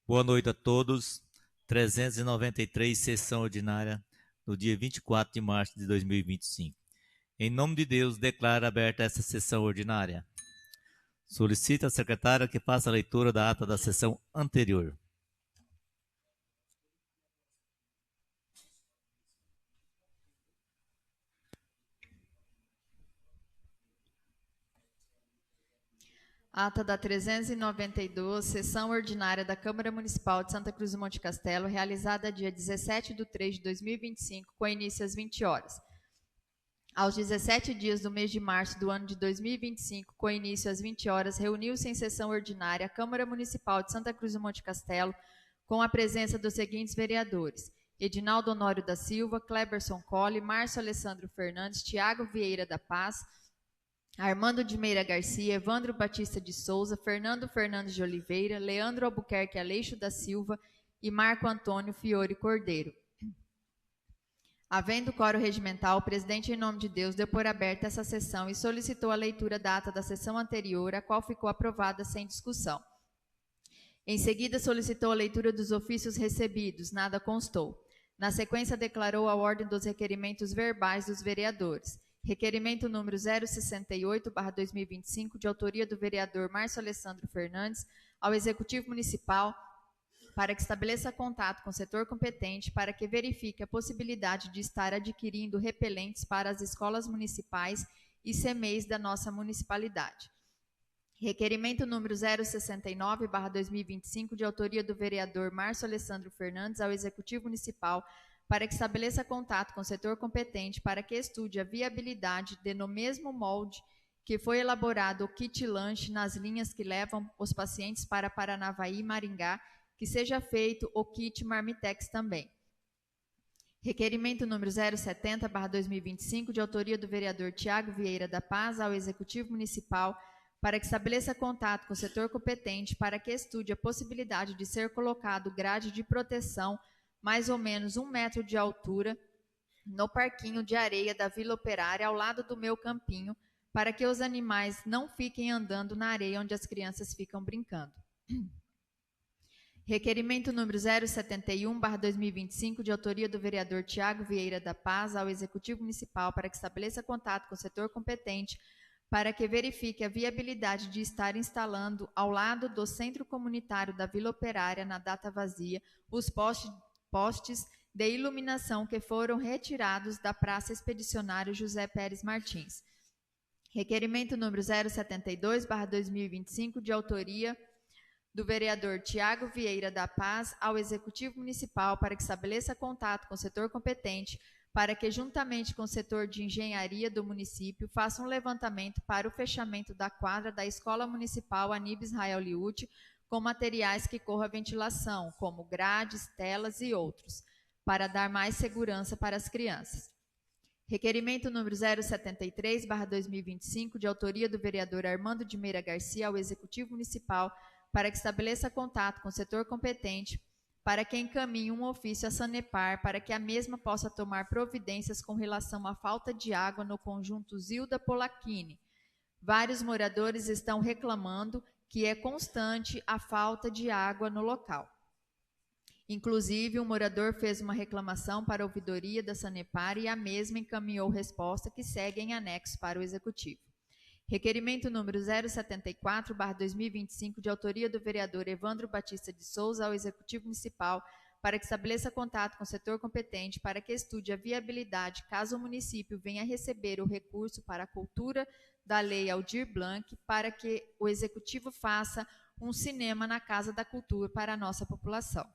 Boa noite a todos. 393, sessão ordinária, no dia 24 de março de 2025. Em nome de Deus, declaro aberta essa sessão ordinária. Solicito à secretária que faça a leitura da ata da sessão anterior. Ata da 392, sessão ordinária da Câmara Municipal de Santa Cruz do Monte Castelo, realizada dia 17/3/2025, com início às 20 horas. Aos 17 dias do mês de março do ano de 2025, com início às 20 horas, reuniu-se em sessão ordinária a Câmara Municipal de Santa Cruz do Monte Castelo, com a presença dos seguintes vereadores: Edinaldo Honório da Silva, Cleberson Colle, Márcio Alessandro Fernandes, Tiago Vieira da Paz, Armando de Meira Garcia, Evandro Batista de Souza, Fernando Fernandes de Oliveira, Leandro Albuquerque Aleixo da Silva e Marco Antônio Fiore Cordeiro. Havendo quórum regimental, o presidente, em nome de Deus, deu por aberta essa sessão e solicitou a leitura da ata da sessão anterior, a qual ficou aprovada sem discussão. Em seguida, solicitou a leitura dos ofícios recebidos, nada constou. Na sequência, declarou a ordem dos requerimentos verbais dos vereadores. Requerimento número 068/2025, de autoria do vereador Márcio Alessandro Fernandes, ao Executivo Municipal, para que estabeleça contato com o setor competente para que verifique a possibilidade de estar adquirindo repelentes para as escolas municipais e CMEIs da nossa municipalidade. Requerimento número 069/2025, de autoria do vereador Márcio Alessandro Fernandes, ao Executivo Municipal, para que estabeleça contato com o setor competente para que estude a viabilidade de, no mesmo molde que foi elaborado o kit lanche nas linhas que levam os pacientes para Paranavaí e Maringá, que seja feito o kit Marmitex também. Requerimento número 070/2025, de autoria do vereador Tiago Vieira da Paz, ao Executivo Municipal, para que estabeleça contato com o setor competente para que estude a possibilidade de ser colocado grade de proteção mais ou menos 1 metro de altura no parquinho de areia da Vila Operária, ao lado do meu campinho, para que os animais não fiquem andando na areia onde as crianças ficam brincando. Requerimento número 071/2025, de autoria do vereador Tiago Vieira da Paz, ao Executivo Municipal, para que estabeleça contato com o setor competente para que verifique a viabilidade de estar instalando, ao lado do Centro Comunitário da Vila Operária, na data vazia, os postes de iluminação que foram retirados da Praça Expedicionário José Pérez Martins. Requerimento número 072/2025, de autoria do vereador Tiago Vieira da Paz, ao Executivo Municipal, para que estabeleça contato com o setor competente para que, juntamente com o setor de engenharia do município, faça um levantamento para o fechamento da quadra da Escola Municipal Aníbal Israel Liute, com materiais que corram a ventilação, como grades, telas e outros, para dar mais segurança para as crianças. Requerimento número 073/2025, de autoria do vereador Armando de Meira Garcia, ao Executivo Municipal, para que estabeleça contato com o setor competente, para que encaminhe um ofício à Sanepar, para que a mesma possa tomar providências com relação à falta de água no conjunto Zilda Polacchini. Vários moradores estão reclamando que é constante a falta de água no local. Inclusive, um morador fez uma reclamação para a ouvidoria da Sanepar e a mesma encaminhou resposta que segue em anexo para o Executivo. Requerimento número 074/2025, de autoria do vereador Evandro Batista de Souza, ao Executivo Municipal, para que estabeleça contato com o setor competente para que estude a viabilidade, caso o município venha a receber o recurso para a cultura da Lei Aldir Blanc, para que o Executivo faça um cinema na Casa da Cultura para a nossa população.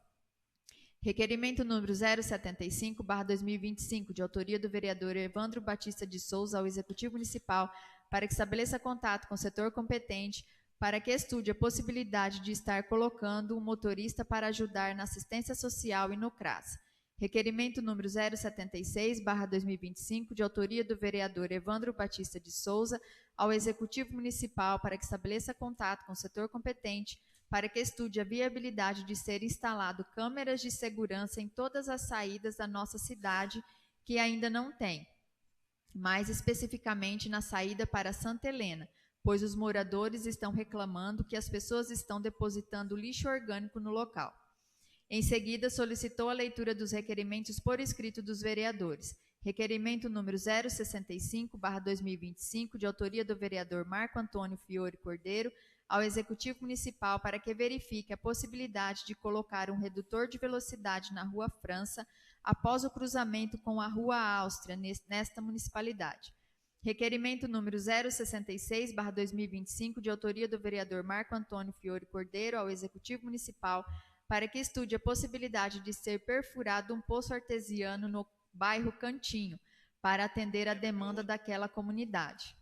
Requerimento número 075/2025, de autoria do vereador Evandro Batista de Souza, ao Executivo Municipal, para que estabeleça contato com o setor competente, para que estude a possibilidade de estar colocando um motorista para ajudar na assistência social e no CRAS. Requerimento número 076/2025, de autoria do vereador Evandro Batista de Souza, ao Executivo Municipal, para que estabeleça contato com o setor competente, para que estude a viabilidade de ser instalado câmeras de segurança em todas as saídas da nossa cidade que ainda não tem. mais especificamente na saída para Santa Helena, pois os moradores estão reclamando que as pessoas estão depositando lixo orgânico no local. Em seguida, solicitou a leitura dos requerimentos por escrito dos vereadores. Requerimento número 065/2025, de autoria do vereador Marco Antônio Fiore Cordeiro, ao Executivo Municipal para que verifique a possibilidade de colocar um redutor de velocidade na Rua França após o cruzamento com a Rua Áustria nesta municipalidade. Requerimento número 066/2025, de autoria do vereador Marco Antônio Fiore Cordeiro, ao Executivo Municipal para que estude a possibilidade de ser perfurado um poço artesiano no bairro Cantinho, para atender a demanda daquela comunidade.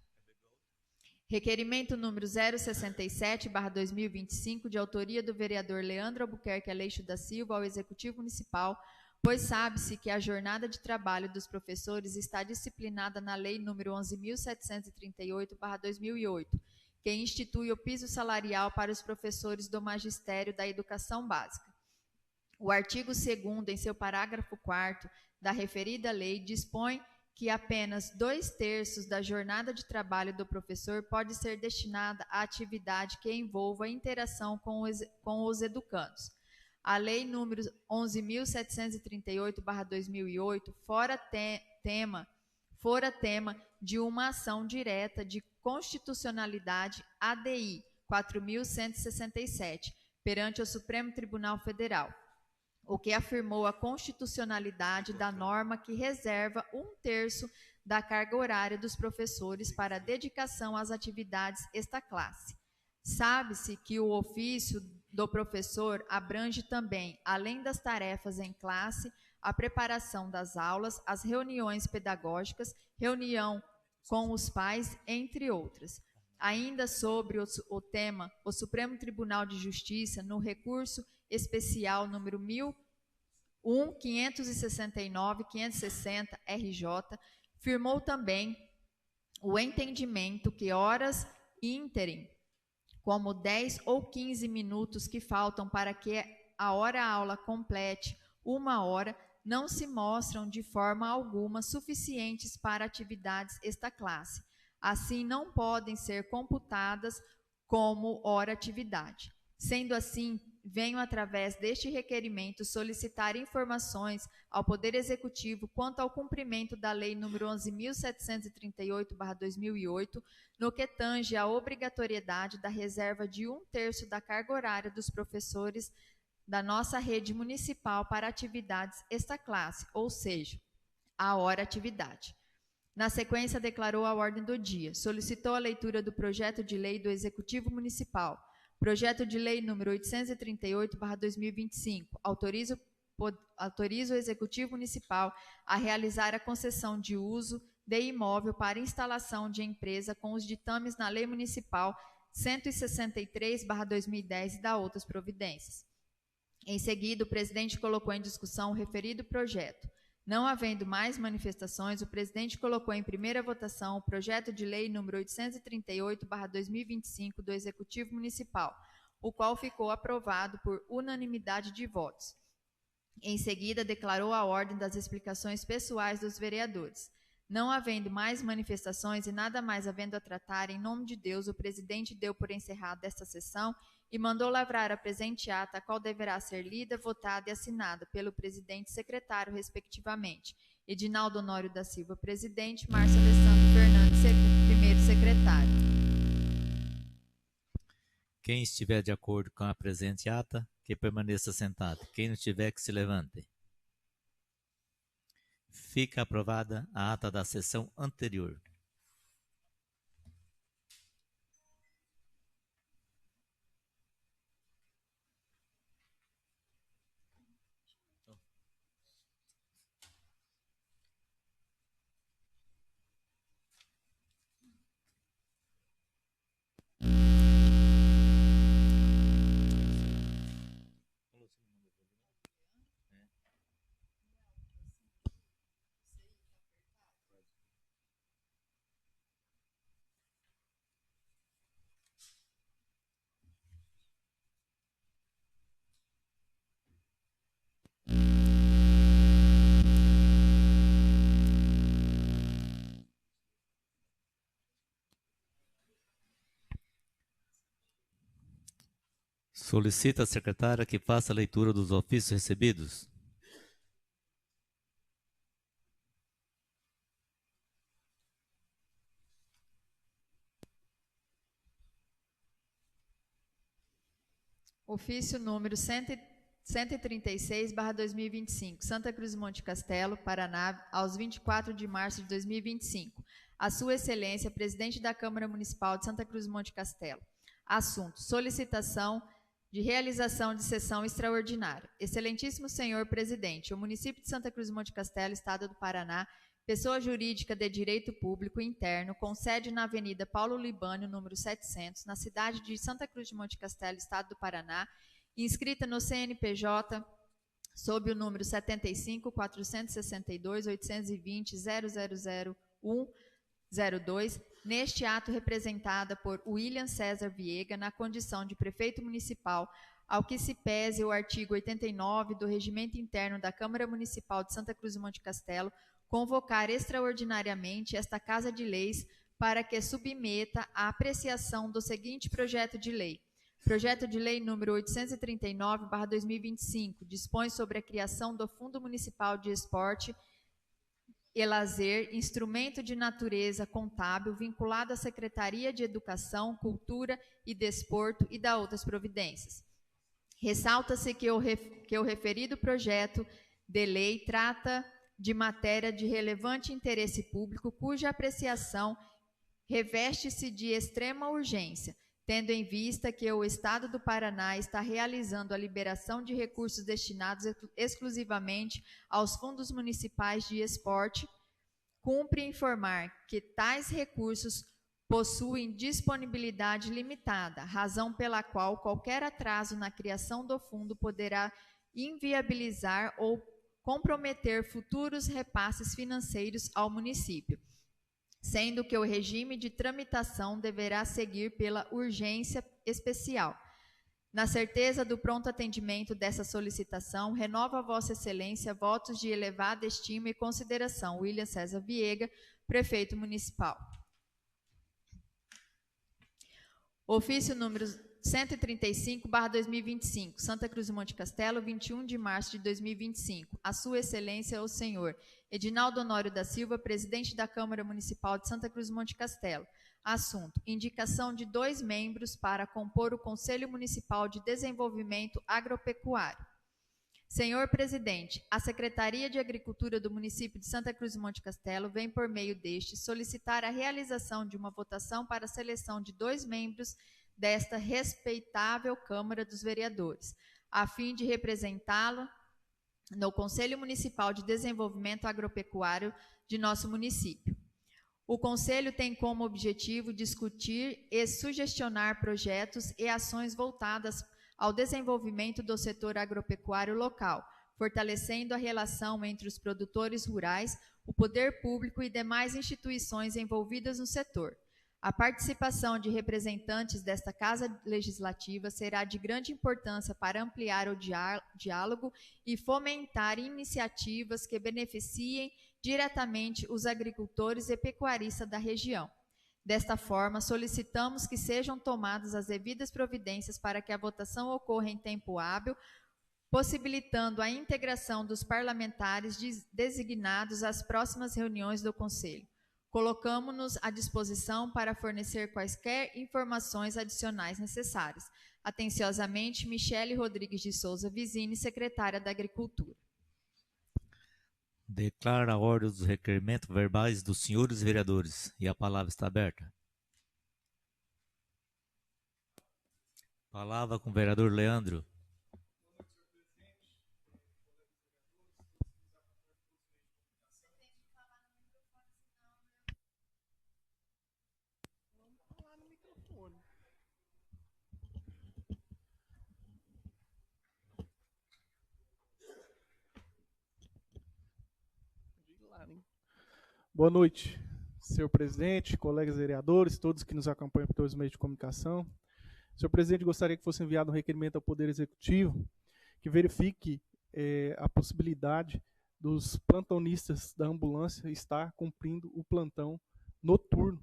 Requerimento número 067/2025, de autoria do vereador Leandro Albuquerque Aleixo da Silva, ao Executivo Municipal, pois sabe-se que a jornada de trabalho dos professores está disciplinada na Lei número 11.738/2008, que institui o piso salarial para os professores do Magistério da Educação Básica. O artigo 2º, em seu parágrafo 4º, da referida lei, dispõe que apenas 2/3 da jornada de trabalho do professor pode ser destinada à atividade que envolva a interação com os educandos. A Lei número 11.738/2008 fora tema de uma ação direta de constitucionalidade ADI 4.167, perante o Supremo Tribunal Federal, o que afirmou a constitucionalidade da norma que reserva 1/3 da carga horária dos professores para dedicação às atividades esta classe. Sabe-se que o ofício do professor abrange também, além das tarefas em classe, a preparação das aulas, as reuniões pedagógicas, reunião com os pais, entre outras. Ainda sobre o tema, o Supremo Tribunal de Justiça, no recurso especial número 1001.569.560 firmou também o entendimento que horas ínterim, como 10 ou 15 minutos que faltam para que a hora-aula complete 1 hora, não se mostram de forma alguma suficientes para atividades esta classe. Assim, não podem ser computadas como hora-atividade. Sendo assim, venho, através deste requerimento, solicitar informações ao Poder Executivo quanto ao cumprimento da Lei nº 11.738/2008, no que tange à obrigatoriedade da reserva de 1/3 da carga horária dos professores da nossa rede municipal para atividades esta classe, ou seja, a hora-atividade. Na sequência, declarou a ordem do dia, solicitou a leitura do projeto de lei do Executivo Municipal, projeto de lei número 838/2025, autoriza o Executivo Municipal a realizar a concessão de uso de imóvel para instalação de empresa com os ditames na Lei Municipal 163/2010 e da outras providências. Em seguida, o presidente colocou em discussão o referido projeto. Não havendo mais manifestações, o presidente colocou em primeira votação o projeto de lei número 838/2025 do Executivo Municipal, o qual ficou aprovado por unanimidade de votos. Em seguida, declarou a ordem das explicações pessoais dos vereadores. Não havendo mais manifestações e nada mais havendo a tratar, em nome de Deus, o presidente deu por encerrada esta sessão e mandou lavrar a presente ata, a qual deverá ser lida, votada e assinada pelo presidente e secretário, respectivamente. Edinaldo Honório da Silva, presidente, Márcio Alessandro Fernandes, primeiro secretário. Quem estiver de acordo com a presente ata, que permaneça sentado. Quem não estiver, que se levante. Fica aprovada a ata da sessão anterior. Solicita a secretária que faça a leitura dos ofícios recebidos. Ofício número 136/2025, Santa Cruz do Monte Castelo, Paraná, aos 24 de março de 2025. A Sua Excelência, Presidente da Câmara Municipal de Santa Cruz do Monte Castelo. Assunto: solicitação de realização de sessão extraordinária. Excelentíssimo Senhor Presidente, o município de Santa Cruz do Monte Castelo, Estado do Paraná, pessoa jurídica de direito público interno, com sede na Avenida Paulo Libânio, número 700, na cidade de Santa Cruz de Monte Castelo, Estado do Paraná, inscrita no CNPJ sob o número 75.462.820.0000102, neste ato representada por William César Viega, na condição de prefeito municipal, ao que se pese o artigo 89 do Regimento Interno da Câmara Municipal de Santa Cruz do Monte Castelo, convocar extraordinariamente esta Casa de Leis para que submeta à apreciação do seguinte projeto de lei. Projeto de Lei número 839/2025, dispõe sobre a criação do Fundo Municipal de Esporte e Lazer, instrumento de natureza contábil vinculado à Secretaria de Educação, Cultura e Desporto e da outras providências. Ressalta-se que o referido projeto de lei trata de matéria de relevante interesse público, cuja apreciação reveste-se de extrema urgência, tendo em vista que o Estado do Paraná está realizando a liberação de recursos destinados exclusivamente aos fundos municipais de esporte, cumpre informar que tais recursos possuem disponibilidade limitada, razão pela qual qualquer atraso na criação do fundo poderá inviabilizar ou comprometer futuros repasses financeiros ao município, sendo que o regime de tramitação deverá seguir pela urgência especial. Na certeza do pronto atendimento dessa solicitação, renova a Vossa Excelência votos de elevada estima e consideração. William César Viega, Prefeito Municipal. Ofício número 135/2025, Santa Cruz do Monte Castelo, 21 de março de 2025. A Sua Excelência, o Senhor Edinaldo Honório da Silva, Presidente da Câmara Municipal de Santa Cruz do Monte Castelo. Assunto: indicação de 2 membros para compor o Conselho Municipal de Desenvolvimento Agropecuário. Senhor Presidente, a Secretaria de Agricultura do município de Santa Cruz do Monte Castelo vem, por meio deste, solicitar a realização de uma votação para a seleção de 2 membros desta respeitável Câmara dos Vereadores, a fim de representá-lo no Conselho Municipal de Desenvolvimento Agropecuário de nosso município. O Conselho tem como objetivo discutir e sugestionar projetos e ações voltadas ao desenvolvimento do setor agropecuário local, fortalecendo a relação entre os produtores rurais, o poder público e demais instituições envolvidas no setor. A participação de representantes desta Casa Legislativa será de grande importância para ampliar o diálogo e fomentar iniciativas que beneficiem diretamente os agricultores e pecuaristas da região. Desta forma, solicitamos que sejam tomadas as devidas providências para que a votação ocorra em tempo hábil, possibilitando a integração dos parlamentares designados às próximas reuniões do Conselho. Colocamos-nos à disposição para fornecer quaisquer informações adicionais necessárias. Atenciosamente, Michele Rodrigues de Souza Vizini, Secretária da Agricultura. Declara a ordem dos requerimentos verbais dos senhores vereadores. E a palavra está aberta. Palavra com o vereador Leandro. Boa noite, senhor presidente, colegas vereadores, todos que nos acompanham por todos os meios de comunicação. Senhor presidente, gostaria que fosse enviado um requerimento ao Poder Executivo que verifique a possibilidade dos plantonistas da ambulância estar cumprindo o plantão noturno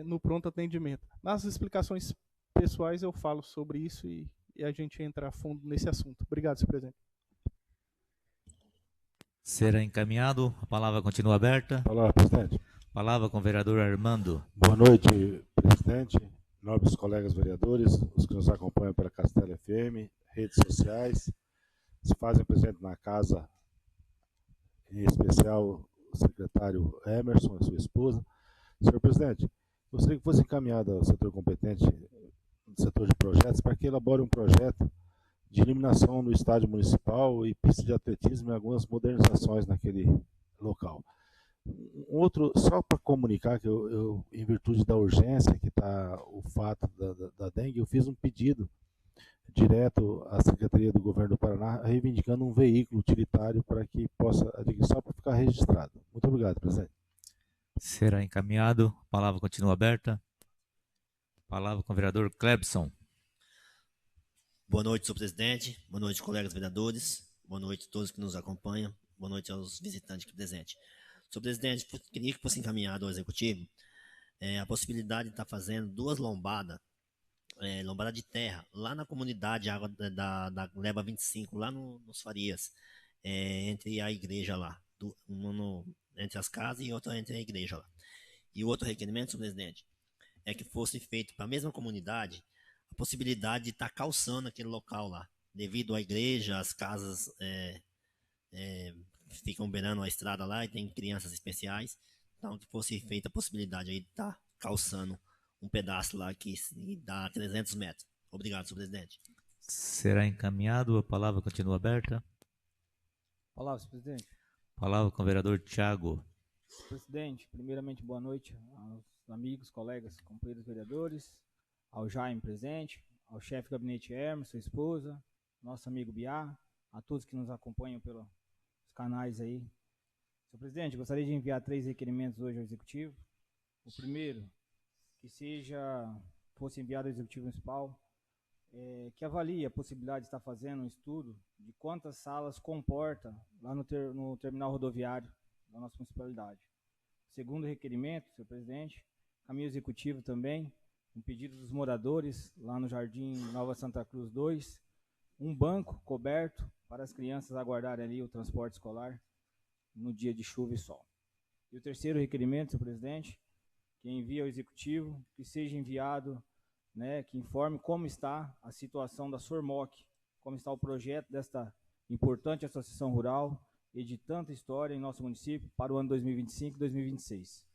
no pronto atendimento. Nas explicações pessoais eu falo sobre isso e e a gente entra a fundo nesse assunto. Obrigado, senhor presidente. Será encaminhado. A palavra continua aberta. Palavra, presidente. Palavra com o vereador Armando. Boa noite, presidente, nobres colegas vereadores, os que nos acompanham pela Castelo FM, redes sociais, se fazem presente na casa, em especial o secretário Emerson e sua esposa. Senhor presidente, gostaria que fosse encaminhado ao setor competente do setor de projetos para que elabore um projeto de iluminação no estádio municipal e pista de atletismo e algumas modernizações naquele local. Outro, só para comunicar que eu, em virtude da urgência que está o fato da dengue, eu fiz um pedido direto à Secretaria do Governo do Paraná, reivindicando um veículo utilitário para que possa adquirir, só para ficar registrado. Muito obrigado, presidente. Será encaminhado. A palavra continua aberta. Palavra com o vereador Clebson. Boa noite, senhor presidente. Boa noite, colegas vereadores. Boa noite a todos que nos acompanham. Boa noite aos visitantes aqui presentes. Senhor presidente, queria que fosse encaminhado ao executivo a possibilidade de estar fazendo 2 lombadas, lombada de terra, lá na comunidade água da Leba 25, lá nos Farias, entre a igreja lá, entre as casas e outra entre a igreja lá. E o outro requerimento, senhor presidente, é que fosse feito para a mesma comunidade a possibilidade de estar calçando aquele local lá, devido à igreja, as casas ficam beirando a estrada lá e tem crianças especiais, então que fosse feita a possibilidade aí de estar calçando um pedaço lá que dá 300 metros. Obrigado, senhor presidente. Será encaminhado. A palavra continua aberta. Palavra, senhor presidente. Palavra com o vereador Thiago. Presidente, primeiramente, boa noite aos amigos, colegas, companheiros vereadores, ao Jaime presente, ao chefe de gabinete Emerson, sua esposa, nosso amigo Biá, a todos que nos acompanham pelos canais aí. Senhor presidente, gostaria de enviar 3 requerimentos hoje ao executivo. O primeiro, que fosse enviado ao executivo municipal, que avalie a possibilidade de estar fazendo um estudo de quantas salas comporta lá no terminal rodoviário da nossa municipalidade. Segundo requerimento, senhor presidente, caminho executivo também, um pedido dos moradores lá no Jardim Nova Santa Cruz 2, um banco coberto para as crianças aguardarem ali o transporte escolar no dia de chuva e sol. E o terceiro requerimento, senhor presidente, que envia ao executivo, que seja enviado, que informe como está a situação da SORMOC, como está o projeto desta importante associação rural e de tanta história em nosso município para o ano 2025 e 2026.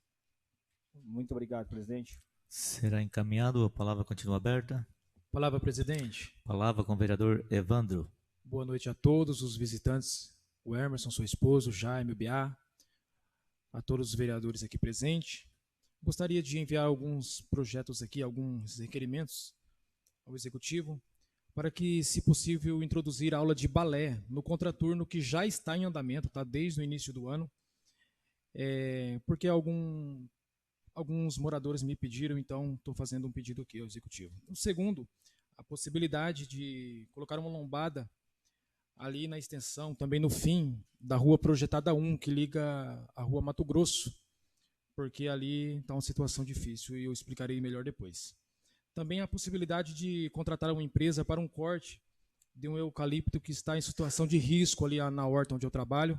Muito obrigado, presidente. Será encaminhado. A palavra continua aberta. Palavra, presidente. Palavra com o vereador Evandro. Boa noite a todos os visitantes, o Emerson, sua esposa, o Jaime, o Biá, a todos os vereadores aqui presentes. Gostaria de enviar alguns projetos aqui, alguns requerimentos ao executivo, para que, se possível, introduzir a aula de balé no contraturno que já está em andamento, tá, desde o início do ano, porque alguns moradores me pediram, então estou fazendo um pedido aqui ao executivo. O segundo, a possibilidade de colocar uma lombada ali na extensão, também no fim da rua projetada 1, que liga a rua Mato Grosso, porque ali está uma situação difícil e eu explicarei melhor depois. Também a possibilidade de contratar uma empresa para um corte de um eucalipto que está em situação de risco ali na horta onde eu trabalho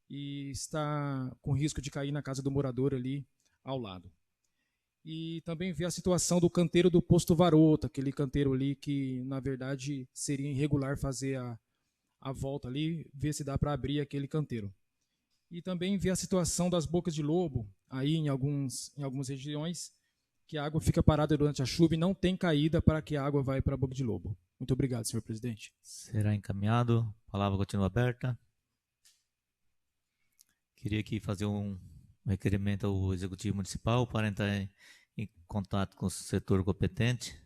e está com risco de cair na casa do morador ali ao lado. E também ver a situação do canteiro do Posto Varota, aquele canteiro ali que, na verdade, seria irregular fazer a volta ali, ver se dá para abrir aquele canteiro. E também ver a situação das bocas de lobo, aí em algumas regiões, que a água fica parada durante a chuva e não tem caída para que a água vá para a boca de lobo. Muito obrigado, senhor presidente. Será encaminhado. A palavra continua aberta. Queria aqui fazer um requerimento ao Executivo Municipal para entrar em contato com o setor competente,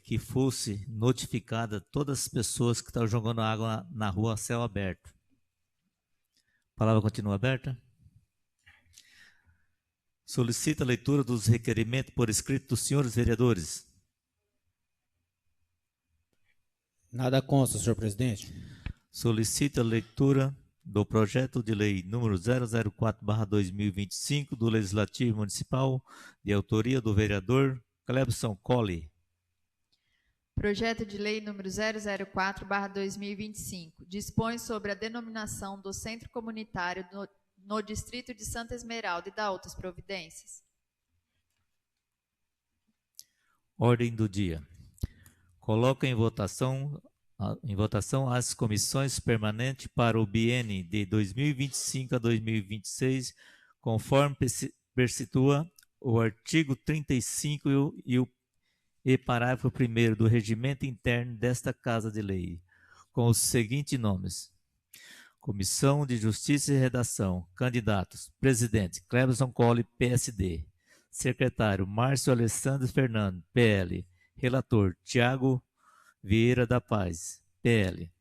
que fosse notificada todas as pessoas que estão jogando água na rua a céu aberto. A palavra continua aberta. Solicita a leitura dos requerimentos por escrito dos senhores vereadores. Nada consta, senhor presidente. Solicita a leitura do projeto de lei número 004/2025 do Legislativo Municipal, de autoria do vereador Clebson Colli. Projeto de Lei número 004/2025 dispõe sobre a denominação do Centro Comunitário no Distrito de Santa Esmeralda e da outras providências. Ordem do dia. Coloca em votação as comissões permanentes para o biênio de 2025 a 2026, conforme perstitua o artigo 35 e parágrafo 1º do regimento interno desta Casa de Lei, com os seguintes nomes: Comissão de Justiça e Redação. Candidatos: presidente Cleberson Colli, PSD. Secretário Márcio Alessandro Fernandes, PL. Relator Tiago Vieira da Paz, PL.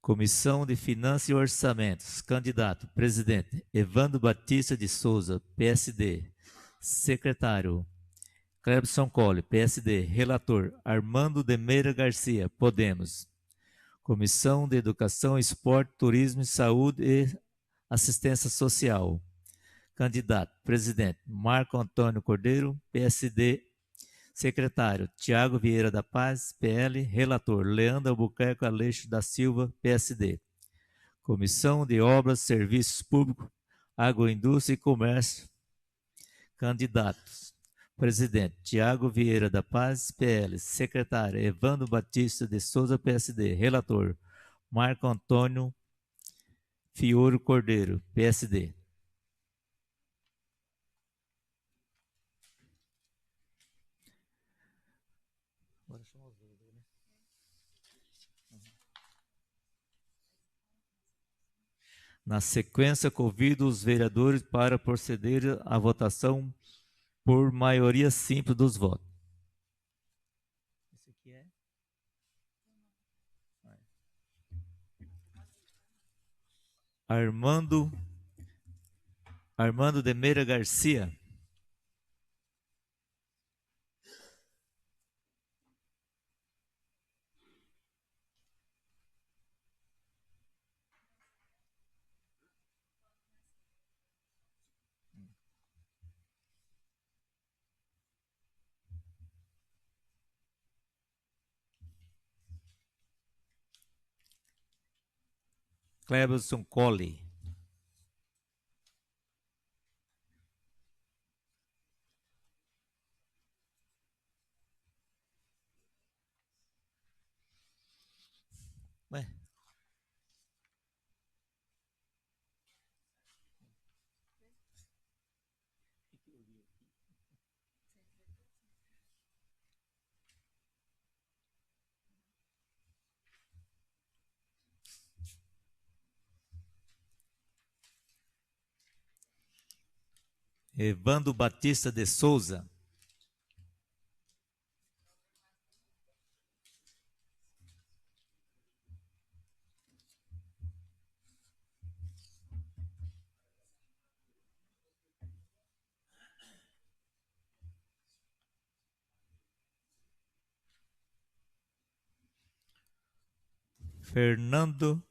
Comissão de Finanças e Orçamentos. Candidato: presidente Evandro Batista de Souza, PSD. Secretário Cleberson Colli, PSD. Relator Armando de Meira Garcia, Podemos. Comissão de Educação, Esporte, Turismo, Saúde e Assistência Social. Candidato: presidente Marco Antônio Cordeiro, PSD. Secretário Tiago Vieira da Paz, PL. Relator Leandro Albuquerque Aleixo da Silva, PSD. Comissão de Obras, Serviços Públicos, Agroindústria e Comércio. Candidatos: presidente Tiago Vieira da Paz, PL. Secretário Evandro Batista de Souza, PSD. Relator Marco Antônio Fiore Cordeiro, PSD. Na sequência, convido os vereadores para proceder à votação por maioria simples dos votos. Esse aqui é? Armando de Meira Garcia. Cleberson Colli. Ué. Evandro Batista de Souza. Fernando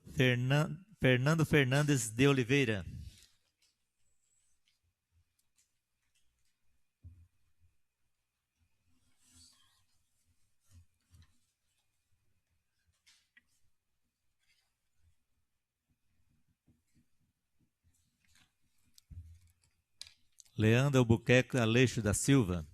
Fernandes de Oliveira. Leandro Albuquerque Aleixo da Silva.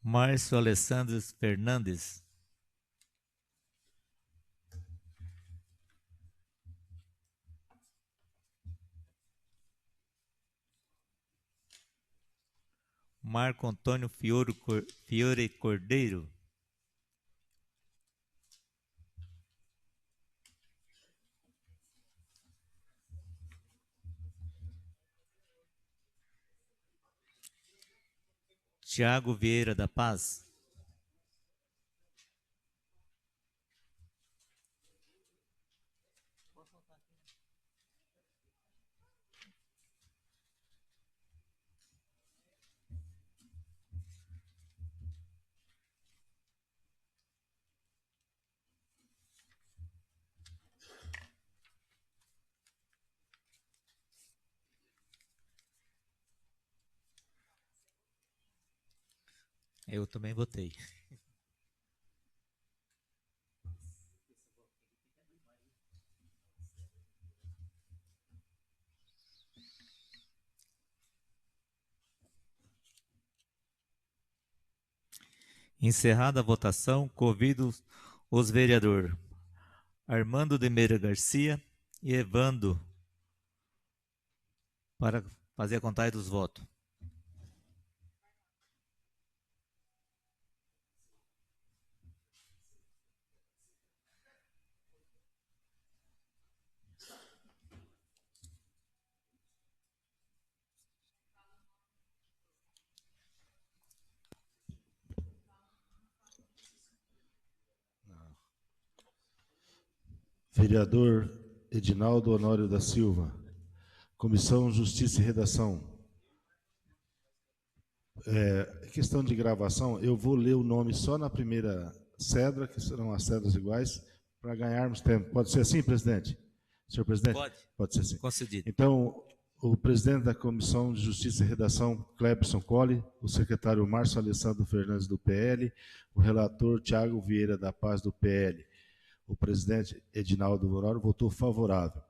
Márcio Alessandro Fernandes. Marco Antônio Fiore Cordeiro. Tiago Vieira da Paz. Eu também votei. Encerrada a votação, convido os vereadores Armando de Meira Garcia e Evando para fazer a contagem dos votos. Vereador Edinaldo Honório da Silva. Comissão Justiça e Redação. Questão de gravação, eu vou ler o nome só na primeira cédula, que serão as cédulas iguais, para ganharmos tempo. Pode ser assim, presidente? Senhor presidente? Pode. Pode ser assim. Concedido. Então, o presidente da Comissão de Justiça e Redação, Clebson Colli, o secretário Márcio Alessandro Fernandes, do PL, o relator Tiago Vieira da Paz, do PL, o presidente Edinaldo Honório votou favorável.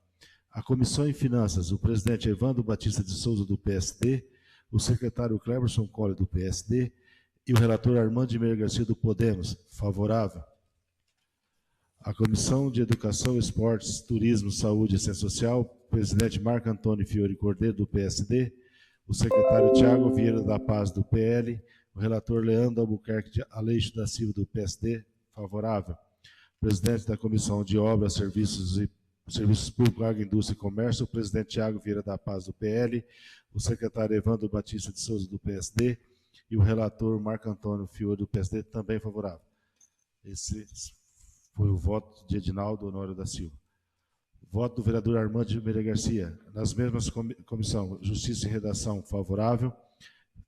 A Comissão em Finanças, o presidente Evandro Batista de Souza, do PSD, o secretário Cleberson Colli, do PSD, e o relator Armando de Meira Garcia, do Podemos, favorável. A Comissão de Educação, Esportes, Turismo, Saúde e Assistência Social, presidente Marco Antônio Fiore Cordeiro, do PSD, o secretário Tiago Vieira da Paz, do PL, o relator Leandro Albuquerque de Aleixo da Silva, do PSD, favorável. Presidente da Comissão de Obras, Serviços Públicos, Agroindústria e Comércio, o presidente Tiago Vieira da Paz, do PL, o secretário Evandro Batista de Souza, do PSD, e o relator Marco Antônio Fiore, do PSD, também favorável. Esse foi o voto de Edinaldo Honório da Silva. Voto do vereador Armando de Meira Garcia. Nas mesmas comissão, Justiça e Redação, favorável.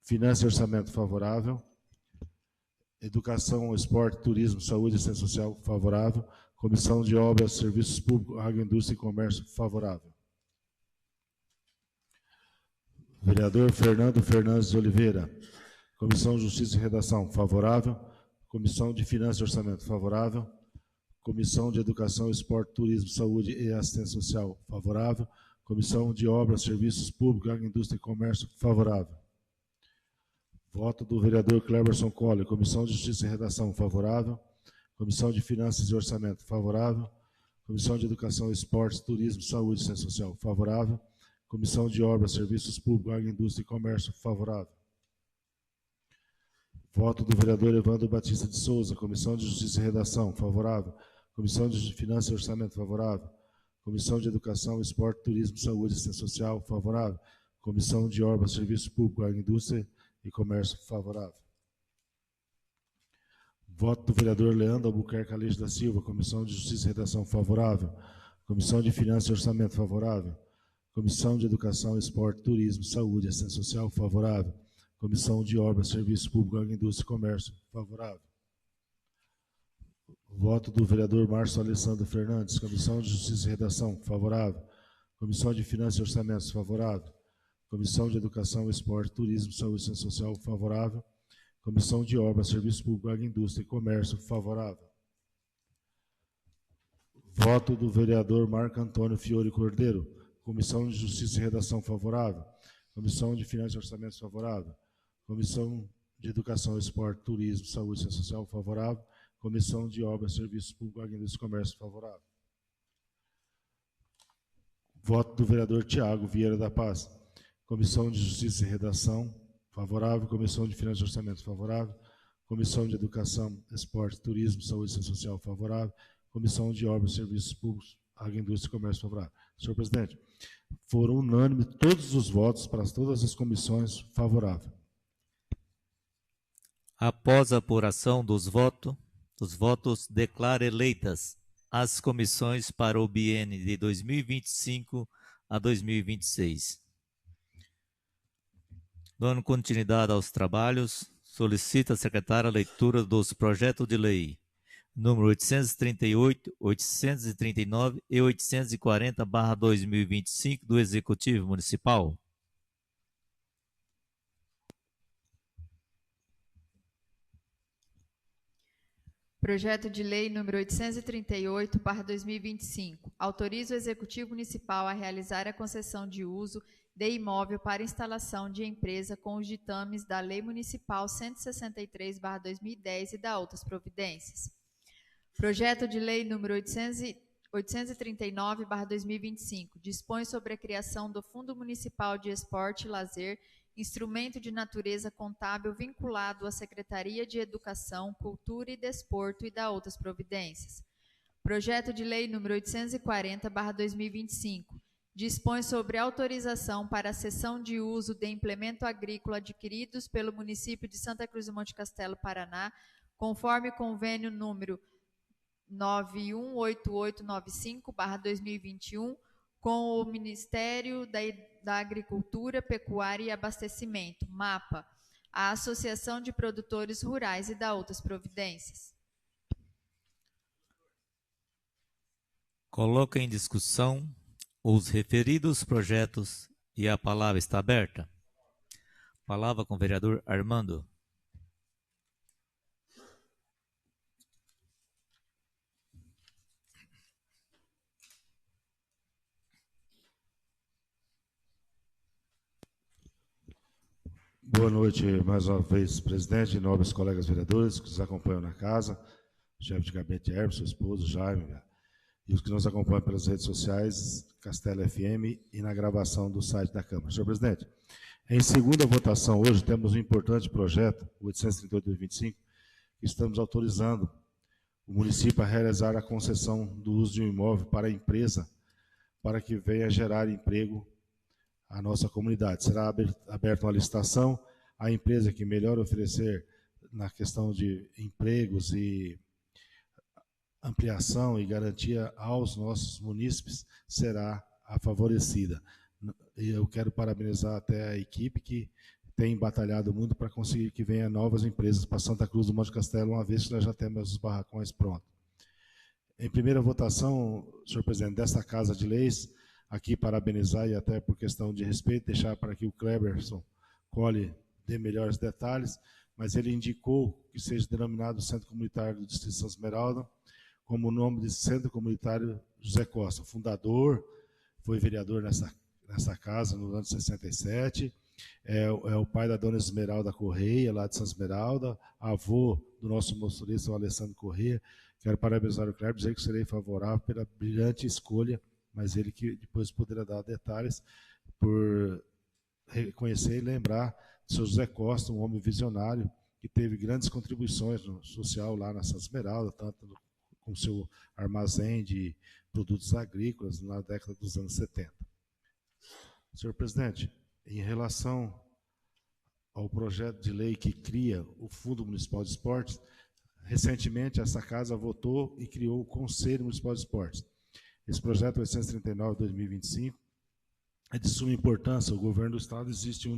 Finanças e Orçamento, favorável. Educação, Esporte, Turismo, Saúde e Assistência Social, favorável. Comissão de Obras, Serviços Públicos, Agroindústria e Comércio, favorável. Vereador Fernando Fernandes de Oliveira. Comissão de Justiça e Redação, favorável. Comissão de Finanças e Orçamento, favorável. Comissão de Educação, Esporte, Turismo, Saúde e Assistência Social, favorável. Comissão de Obras, Serviços Públicos, Agroindústria e Comércio, favorável. Voto do vereador Cleberson Colli. Comissão de Justiça e Redação, favorável. Comissão de Finanças e Orçamento, favorável. Comissão de Educação, Esportes, Turismo, Saúde e Assistência Social, favorável. Comissão de Obras, Serviços Públicos, Agroindústria e Comércio, favorável. Voto do vereador Evandro Batista de Souza. Comissão de Justiça e Redação, favorável. Comissão de Finanças e Orçamento, favorável. Comissão de Educação, Esporte, Turismo, Saúde e Assistência Social, favorável. Comissão de Obras, Serviços Públicos, Agroindústria e Comércio, favorável. Voto do vereador Leandro Albuquerque Aleixo da Silva. Comissão de Justiça e Redação, favorável. Comissão de Finanças e Orçamento, favorável. Comissão de Educação, Esporte, Turismo, Saúde e Assistência Social, favorável. Comissão de Obras, Serviços Públicos, Agroindústria e Comércio, favorável. Voto do vereador Márcio Alessandro Fernandes. Comissão de Justiça e Redação, favorável. Comissão de Finanças e Orçamentos, favorável. Comissão de Educação, Esporte, Turismo, Saúde e Assistência Social, favorável. Comissão de Obras, Serviços Públicos, Agroindústria e Comércio, favorável. Voto do vereador Marco Antônio Fiore Cordeiro. Comissão de Justiça e Redação, favorável. Comissão de Finanças e Orçamentos, favorável. Comissão de Educação, Esporte, Turismo, Saúde e Assistência Social, favorável. Comissão de Obras, Serviços Públicos, Agroindústria e Comércio, favorável. Voto do vereador Tiago Vieira da Paz. Comissão de Justiça e Redação, favorável. Comissão de Finanças e Orçamentos, favorável. Comissão de Educação, Esporte, Turismo, Saúde e Assistência Social, favorável. Comissão de Obras, Serviços Públicos, Agroindústria e Comércio, favorável. Senhor presidente, foram unânimes todos os votos para todas as comissões favoráveis. Após a apuração dos votos, declaro eleitas as comissões para o biênio de 2025 a 2026. Dando continuidade aos trabalhos, solicito à secretária a leitura dos projetos de lei número 838, 839 e 840/2025 do Executivo Municipal. Projeto de Lei número 838/2025 autoriza o Executivo Municipal a realizar a concessão de uso de imóvel para instalação de empresa com os ditames da Lei Municipal 163/2010 e da outras providências. Projeto de Lei número 839/2025 dispõe sobre a criação do Fundo Municipal de Esporte e Lazer, instrumento de natureza contábil vinculado à Secretaria de Educação, Cultura e Desporto e da outras providências. Projeto de Lei número 840/2025 dispõe sobre autorização para a cessão de uso de implemento agrícola adquiridos pelo município de Santa Cruz do Monte Castelo, Paraná, conforme convênio número 918895/2021 com o Ministério da Agricultura, Pecuária e Abastecimento, MAPA, a Associação de Produtores Rurais e da outras providências. Coloca em discussão os referidos projetos e a palavra está aberta. Palavra com o vereador Armando. Boa noite mais uma vez, presidente, nobres colegas vereadores que nos acompanham na casa, chefe de gabinete Hermes, sua esposa, Jaime, e os que nos acompanham pelas redes sociais, Castelo FM e na gravação do site da Câmara. Senhor presidente, em segunda votação hoje temos um importante projeto, 838/2025, que estamos autorizando o município a realizar a concessão do uso de um imóvel para a empresa, para que venha gerar emprego à nossa comunidade. Será aberta uma licitação, a empresa que melhor oferecer na questão de empregos e ampliação e garantia aos nossos munícipes será a favorecida. E eu quero parabenizar até a equipe que tem batalhado muito para conseguir que venha novas empresas para Santa Cruz do Monte Castelo, uma vez que nós já temos os barracões prontos. Em primeira votação, senhor presidente, desta Casa de Leis, aqui parabenizar e até por questão de respeito, deixar para que o Kleberson colhe dê melhores detalhes, mas ele indicou que seja denominado Centro Comunitário do Distrito de Santa Esmeralda, como o nome de Centro Comunitário José Costa, fundador, foi vereador nessa casa no ano de 67, é o pai da dona Esmeralda Correia, lá de Santa Esmeralda, avô do nosso motorista, o Alessandro Correia. Quero parabenizar o Kleber, dizer que serei favorável pela brilhante escolha, mas ele que depois poderá dar detalhes, por reconhecer e lembrar de seu José Costa, um homem visionário, que teve grandes contribuições no social lá na Santa Esmeralda, tanto com seu armazém de produtos agrícolas na década dos anos 70. Senhor presidente, em relação ao projeto de lei que cria o Fundo Municipal de Esportes, recentemente essa casa votou e criou o Conselho Municipal de Esportes. Esse projeto 839/2025 é de suma importância. O governo do estado existe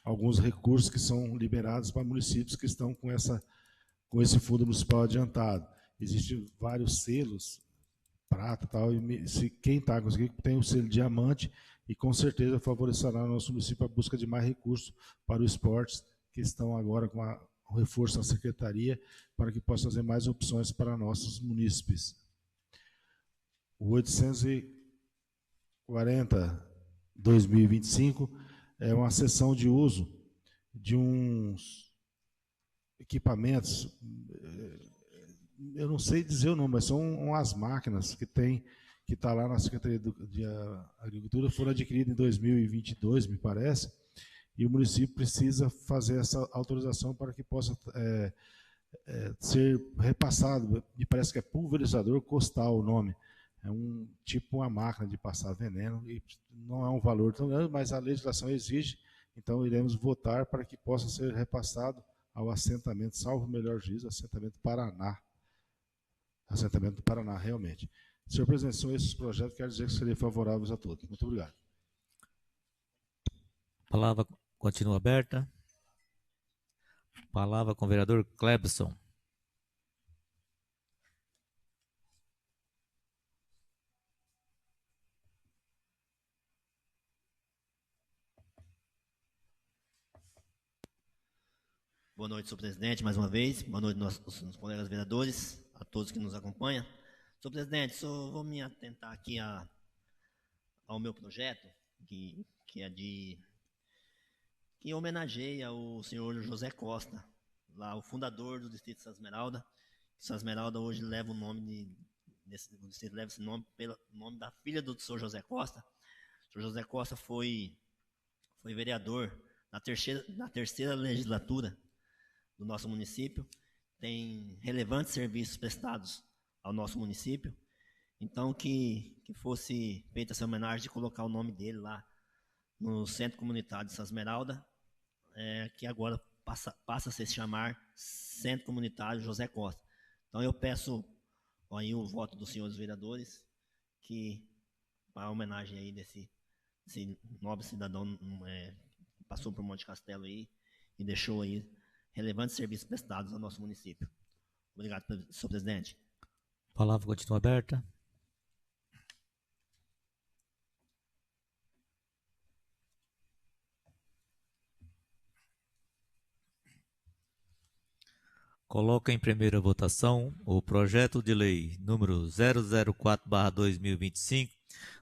alguns recursos que são liberados para municípios que estão com esse fundo municipal adiantado. Existem vários selos, prata e tal, e se quem está conseguindo tem o selo diamante, e com certeza favorecerá o nosso município a busca de mais recursos para o esporte, que estão agora com o reforço da secretaria, para que possa fazer mais opções para nossos munícipes. O 840/2025 é uma cessão de uso de uns equipamentos, eu não sei dizer o nome, mas são umas máquinas que está lá na Secretaria de Agricultura, foram adquiridas em 2022, me parece, e o município precisa fazer essa autorização para que possa ser repassado, me parece que é pulverizador costal o nome, é uma máquina de passar veneno, e não é um valor tão grande, mas a legislação exige, então iremos votar para que possa ser repassado ao assentamento, salvo o melhor juízo, assentamento Paraná. Assentamento do Paraná, realmente. Senhor presidente, são esses projetos, quero dizer que serei favoráveis a todos. Muito obrigado. A palavra continua aberta. Palavra com o vereador Klebson. Boa noite, senhor presidente, mais uma vez. Boa noite, nossos colegas vereadores, a todos que nos acompanham. Senhor presidente, só vou me atentar aqui ao meu projeto, que homenageia o senhor José Costa, lá o fundador do distrito de Santa Esmeralda. Santa Esmeralda hoje leva o nome o distrito leva esse nome pelo nome da filha do senhor José Costa. O senhor José Costa foi vereador na terceira legislatura do nosso município, tem relevantes serviços prestados ao nosso município, então que fosse feita essa homenagem de colocar o nome dele lá no Centro Comunitário de Santa Esmeralda, que agora passa a se chamar Centro Comunitário José Costa. Então eu peço aí o voto dos senhores vereadores, que para a homenagem aí desse nobre cidadão que passou por Monte Castelo aí e deixou aí relevantes serviços prestados ao nosso município. Obrigado, senhor presidente. A palavra continua aberta. Coloca em primeira votação o projeto de lei número 004/2025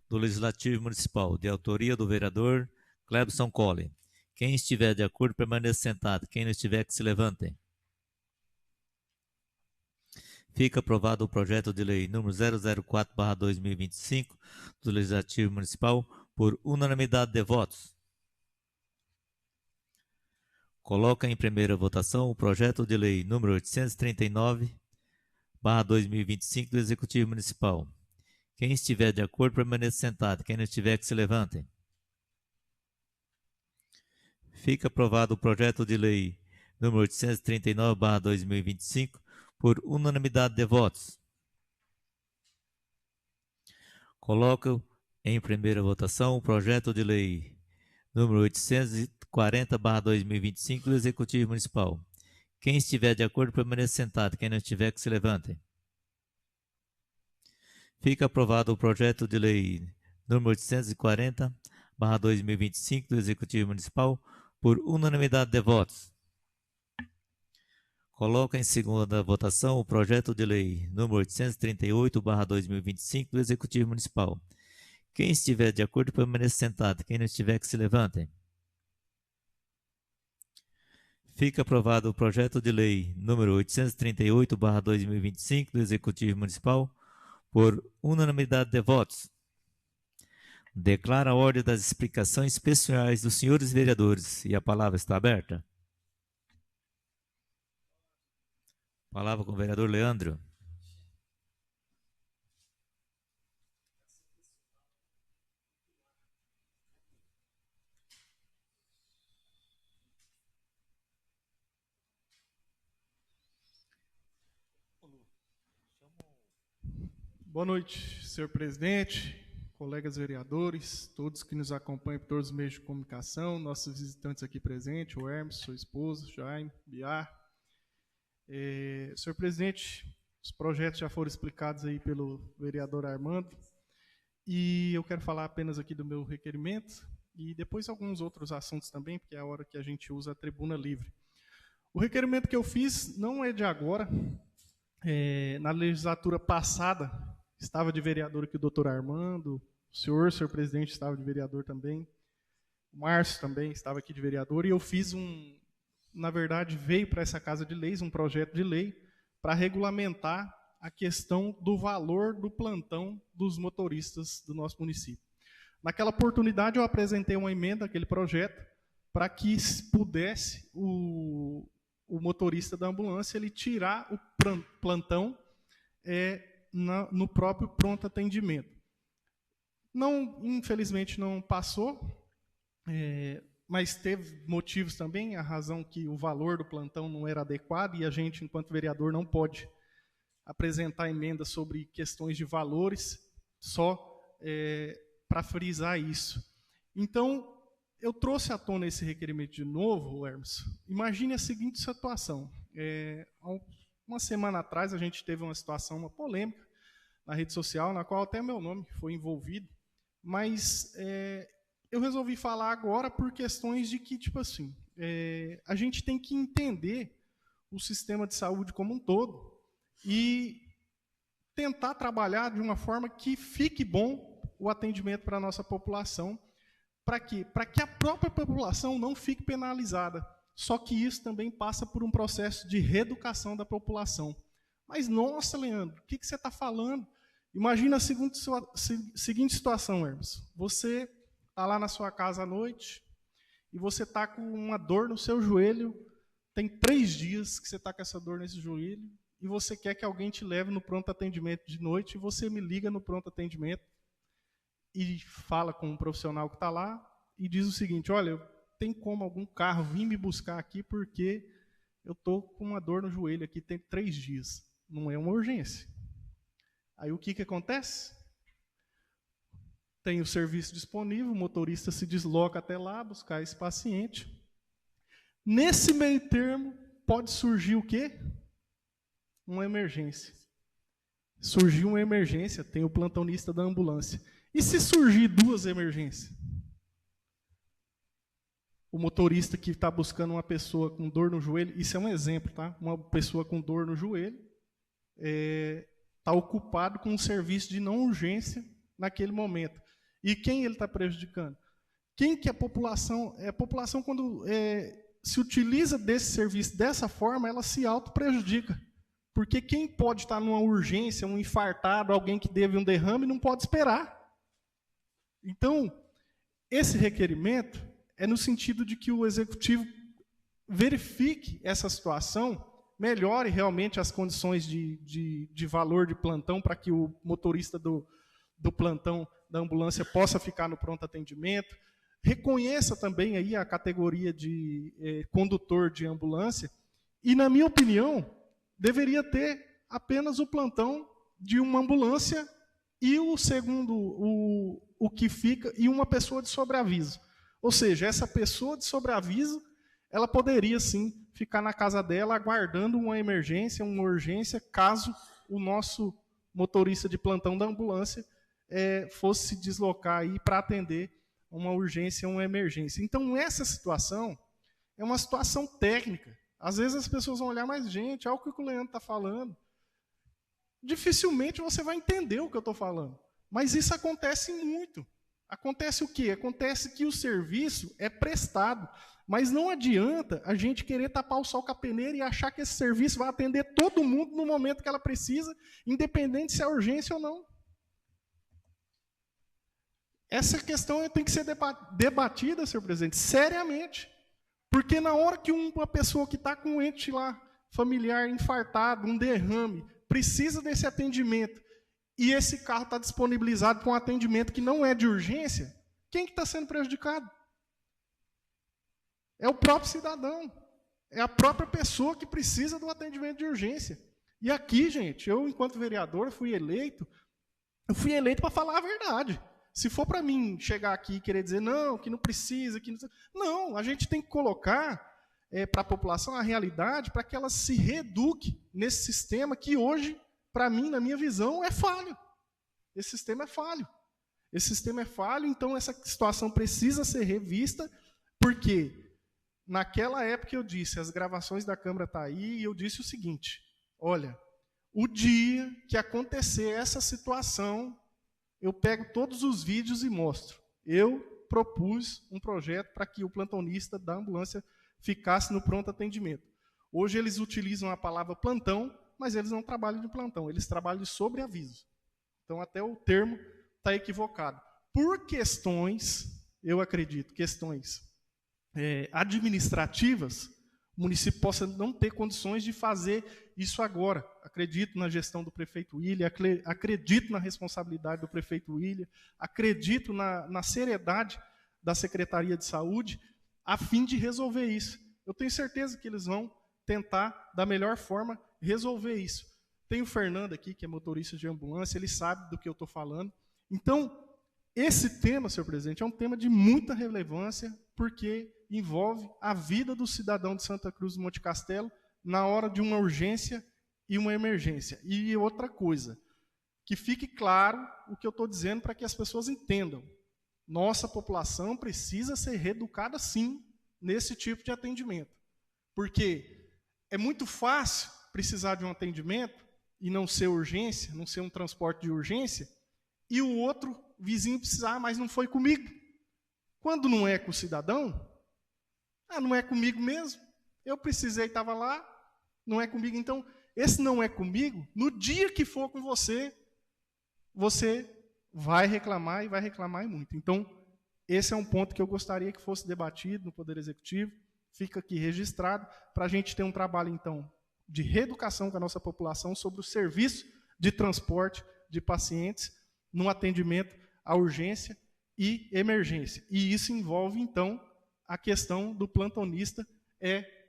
do Legislativo Municipal, de autoria do vereador Clebson Colle. Quem estiver de acordo, permaneça sentado. Quem não estiver, que se levante. Fica aprovado o projeto de lei número 004/2025 do Legislativo Municipal por unanimidade de votos. Coloca em primeira votação o projeto de lei número 839/2025 do Executivo Municipal. Quem estiver de acordo, permaneça sentado. Quem não estiver, que se levante. Fica aprovado o projeto de lei número 839/2025 por unanimidade de votos. Coloco em primeira votação o projeto de lei número 840/2025 do Executivo Municipal. Quem estiver de acordo, permaneça sentado. Quem não estiver, que se levante. Fica aprovado o projeto de lei número 840/2025 do Executivo Municipal por unanimidade de votos. Coloca em segunda votação o projeto de lei número 838/2025 do Executivo Municipal. Quem estiver de acordo, permaneça sentado. Quem não estiver, que se levante. Fica aprovado o projeto de lei número 838/2025 do Executivo Municipal por unanimidade de votos. Declara a ordem das explicações especiais dos senhores vereadores e a palavra está aberta. Palavra com o vereador Leandro. Boa noite, senhor presidente, colegas vereadores, todos que nos acompanham por todos os meios de comunicação, nossos visitantes aqui presentes, o Hermes, sua esposa, Jaime, Biar. Senhor presidente, os projetos já foram explicados aí pelo vereador Armando, e eu quero falar apenas aqui do meu requerimento, e depois alguns outros assuntos também, porque é a hora que a gente usa a tribuna livre. O requerimento que eu fiz não é de agora. Na legislatura passada, estava de vereador aqui o doutor Armando, o senhor presidente, estava de vereador também, o Márcio também estava aqui de vereador, e eu fiz na verdade, veio para essa Casa de Leis um projeto de lei para regulamentar a questão do valor do plantão dos motoristas do nosso município. Naquela oportunidade, eu apresentei uma emenda àquele projeto para que pudesse o motorista da ambulância ele tirar o plantão no próprio pronto atendimento. Infelizmente não passou, mas teve motivos também, a razão que o valor do plantão não era adequado e a gente, enquanto vereador, não pode apresentar emenda sobre questões de valores, só para frisar isso. Então, eu trouxe à tona esse requerimento de novo, Hermes. Imagine a seguinte situação. Uma semana atrás, a gente teve uma situação, uma polêmica, na rede social, na qual até meu nome foi envolvido, mas eu resolvi falar agora por questões de que, tipo assim, a gente tem que entender o sistema de saúde como um todo e tentar trabalhar de uma forma que fique bom o atendimento para a nossa população. Para quê? Para que a própria população não fique penalizada. Só que isso também passa por um processo de reeducação da população. Mas, nossa, Leandro, o que você está falando? Imagina a seguinte situação, Hermes. Você está lá na sua casa à noite e você está com uma dor no seu joelho, tem 3 dias que você está com essa dor nesse joelho, e você quer que alguém te leve no pronto atendimento de noite, e você me liga no pronto atendimento e fala com um profissional que está lá e diz o seguinte: olha, tem como algum carro vir me buscar aqui porque eu estou com uma dor no joelho aqui, tem 3 dias. Não é uma urgência. Aí o que acontece? Tem o serviço disponível, o motorista se desloca até lá buscar esse paciente. Nesse meio termo, pode surgir o quê? Uma emergência. Surgiu uma emergência, tem o plantonista da ambulância. E se surgir 2 emergências? O motorista que está buscando uma pessoa com dor no joelho, isso é um exemplo, tá? Uma pessoa com dor no joelho está ocupado com um serviço de não urgência naquele momento. E quem ele está prejudicando? Quem que a população... A população, quando se utiliza desse serviço dessa forma, ela se auto-prejudica. Porque quem pode estar numa urgência, um infartado, alguém que teve um derrame, não pode esperar. Então, esse requerimento é no sentido de que o Executivo verifique essa situação, melhore realmente as condições de valor de plantão para que o motorista do plantão da ambulância possa ficar no pronto atendimento, reconheça também aí a categoria de condutor de ambulância e, na minha opinião, deveria ter apenas o plantão de uma ambulância e o segundo, o que fica, e uma pessoa de sobreaviso. Ou seja, essa pessoa de sobreaviso, ela poderia sim ficar na casa dela aguardando uma emergência, uma urgência, caso o nosso motorista de plantão da ambulância fosse se deslocar aí para atender uma urgência, uma emergência. Então, essa situação é uma situação técnica. Às vezes as pessoas vão olhar, mas, gente, olha o que o Leandro está falando. Dificilmente você vai entender o que eu estou falando. Mas isso acontece muito. Acontece o quê? Acontece que o serviço é prestado. Mas não adianta a gente querer tapar o sol com a peneira e achar que esse serviço vai atender todo mundo no momento que ela precisa, independente se é urgência ou não. Essa questão tem que ser debatida, senhor presidente, seriamente. Porque na hora que uma pessoa que está com um ente lá, familiar infartado, um derrame, precisa desse atendimento, e esse carro está disponibilizado para um atendimento que não é de urgência, quem que está sendo prejudicado? É o próprio cidadão. É a própria pessoa que precisa do atendimento de urgência. E aqui, gente, eu, enquanto vereador, fui eleito para falar a verdade. Se for para mim chegar aqui e querer dizer, não, que não precisa, que não... Não, a gente tem que colocar para a população a realidade para que ela se reeduque nesse sistema que hoje, para mim, na minha visão, é falho. Esse sistema é falho. Esse sistema é falho, então essa situação precisa ser revista, porque naquela época eu disse, as gravações da Câmara estão aí, e eu disse o seguinte, olha, o dia que acontecer essa situação, eu pego todos os vídeos e mostro. Eu propus um projeto para que o plantonista da ambulância ficasse no pronto atendimento. Hoje eles utilizam a palavra plantão, mas eles não trabalham de plantão, eles trabalham de sobreaviso. Então até o termo está equivocado. Por questões, eu acredito, questões administrativas, o município possa não ter condições de fazer isso agora. Acredito na gestão do prefeito William, acredito na responsabilidade do prefeito William, acredito na seriedade da Secretaria de Saúde, a fim de resolver isso. Eu tenho certeza que eles vão tentar, da melhor forma, resolver isso. Tem o Fernando aqui, que é motorista de ambulância, ele sabe do que eu estou falando. Então, esse tema, senhor presidente, é um tema de muita relevância, porque envolve a vida do cidadão de Santa Cruz do Monte Castelo na hora de uma urgência e uma emergência. E outra coisa, que fique claro o que eu estou dizendo para que as pessoas entendam. Nossa população precisa ser reeducada, sim. nesse tipo de atendimento. Porque é muito fácil precisar de um atendimento e não ser urgência, não ser um transporte de urgência, e o outro vizinho precisar, mas não foi comigo. Quando não é com o cidadão, não é comigo mesmo. Eu precisei, estava lá, não é comigo. Então, esse não é comigo, no dia que for com você, você vai reclamar e vai reclamar e muito. Então, esse é um ponto que eu gostaria que fosse debatido no Poder Executivo, fica aqui registrado, para a gente ter um trabalho, então, de reeducação com a nossa população sobre o serviço de transporte de pacientes no atendimento à urgência e emergência. E isso envolve, então, a questão do plantonista,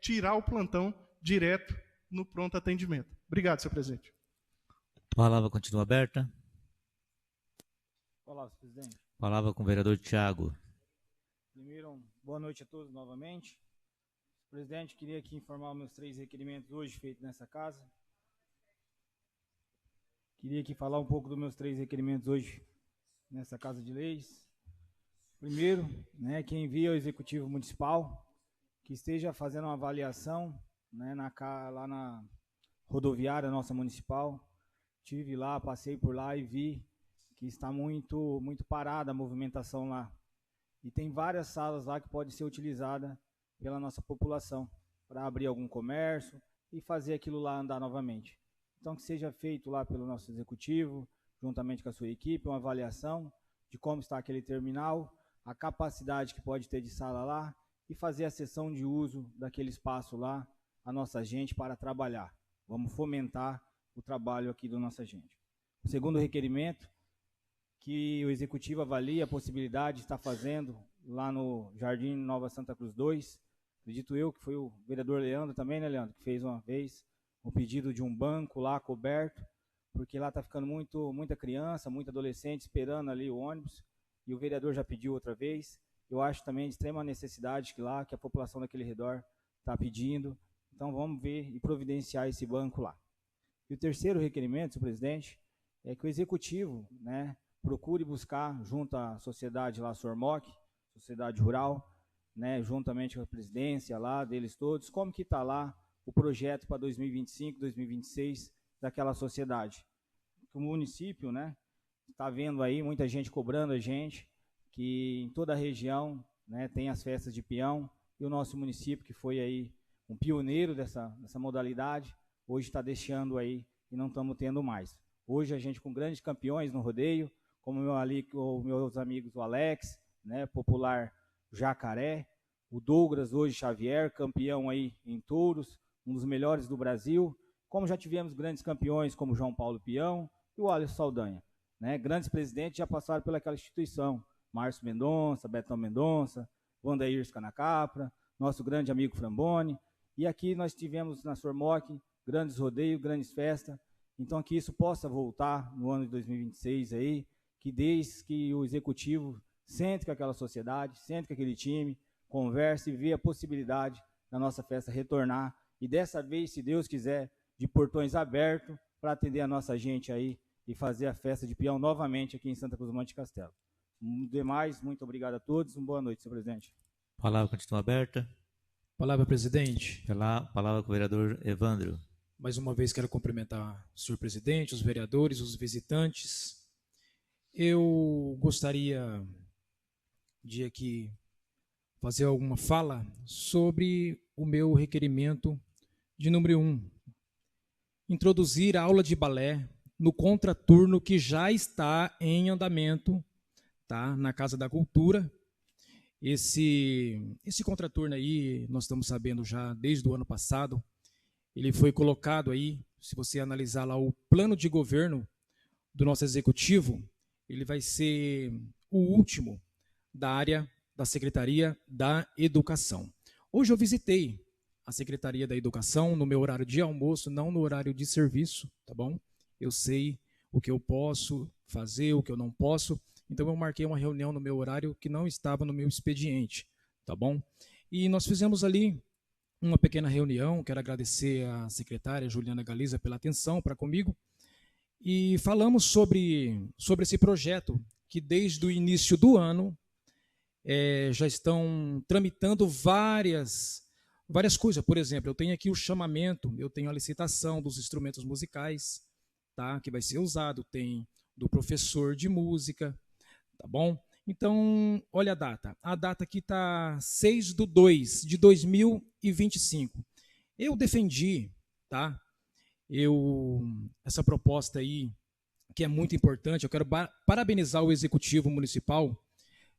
tirar o plantão direto no pronto atendimento. Obrigado, senhor presidente. A palavra continua aberta. Olá, senhor presidente. Palavra com o vereador Thiago. Primeiro, boa noite a todos novamente. Presidente, queria aqui informar meus 3 requerimentos hoje feitos nessa casa. Queria aqui falar um pouco dos meus 3 requerimentos hoje nessa Casa de Leis. Primeiro, que envie ao Executivo Municipal que esteja fazendo uma avaliação, lá na rodoviária nossa municipal. Estive lá, passei por lá e vi que está muito parada a movimentação lá. E tem várias salas lá que podem ser utilizadas pela nossa população para abrir algum comércio e fazer aquilo lá andar novamente. Então, que seja feito lá pelo nosso executivo, juntamente com a sua equipe, uma avaliação de como está aquele terminal, a capacidade que pode ter de sala lá e fazer a cessão de uso daquele espaço lá, a nossa gente para trabalhar. Vamos fomentar o trabalho aqui da nossa gente. O segundo requerimento, que o executivo avalie a possibilidade de estar fazendo lá no Jardim Nova Santa Cruz 2, acredito eu que foi o vereador Leandro também, né, Leandro, que fez uma vez o pedido de um banco lá coberto, porque lá está ficando muita criança, muito adolescente esperando ali o ônibus, e o vereador já pediu outra vez. Eu acho também de extrema necessidade que a população daquele redor está pedindo. Então vamos ver e providenciar esse banco lá. E o terceiro requerimento, senhor presidente, é que o executivo, procure buscar junto à sociedade lá, Sormoc, sociedade rural, juntamente com a presidência lá deles todos, como que está lá o projeto para 2025, 2026 daquela sociedade. O município, está vendo aí muita gente cobrando a gente, que em toda a região, tem as festas de peão, e o nosso município, que foi aí um pioneiro dessa modalidade, hoje está deixando aí e não estamos tendo mais. Hoje a gente com grandes campeões no rodeio, como os meus amigos, o Alex, popular Jacaré, o Douglas hoje Xavier, campeão aí em touros, um dos melhores do Brasil, como já tivemos grandes campeões como João Paulo Peão e o Alisson Saldanha. Grandes presidentes já passaram pelaquela instituição, Márcio Mendonça, Betão Mendonça, Wandair Scanacapra, nosso grande amigo Framboni, e aqui nós tivemos na Sormoc grandes rodeios, grandes festas, então que isso possa voltar no ano de 2026 aí, que desde que o executivo sente com aquela sociedade, sente com aquele time, converse e vê a possibilidade da nossa festa retornar, e dessa vez, se Deus quiser, de portões abertos para atender a nossa gente aí e fazer a festa de peão novamente aqui em Santa Cruz do Monte Castelo. Demais, muito obrigado a todos, uma boa noite, senhor presidente. Palavra continua aberta. Palavra, presidente. Palavra com o vereador Evandro. Mais uma vez quero cumprimentar o senhor presidente, os vereadores, os visitantes. Eu gostaria de aqui fazer alguma fala sobre o meu requerimento de número 1. Introduzir a aula de balé no contraturno que já está em andamento, na Casa da Cultura. Esse contraturno aí, nós estamos sabendo já desde o ano passado, ele foi colocado aí, se você analisar lá o plano de governo do nosso executivo, ele vai ser o último da área da Secretaria da Educação. Hoje eu visitei a Secretaria da Educação no meu horário de almoço, não no horário de serviço, tá bom? Eu sei o que eu posso fazer, o que eu não posso, então eu marquei uma reunião no meu horário que não estava no meu expediente, tá bom? E nós fizemos ali uma pequena reunião, quero agradecer à secretária Juliana Galiza pela atenção para comigo, e falamos sobre esse projeto que desde o início do ano já estão tramitando várias coisas. Por exemplo, eu tenho aqui o chamamento, eu tenho a licitação dos instrumentos musicais, tá, que vai ser usado, tem do professor de música, tá bom? Então, olha a data. A data aqui está 6/2/2025. Eu defendi, tá? Essa proposta aí, que é muito importante, eu quero parabenizar o Executivo Municipal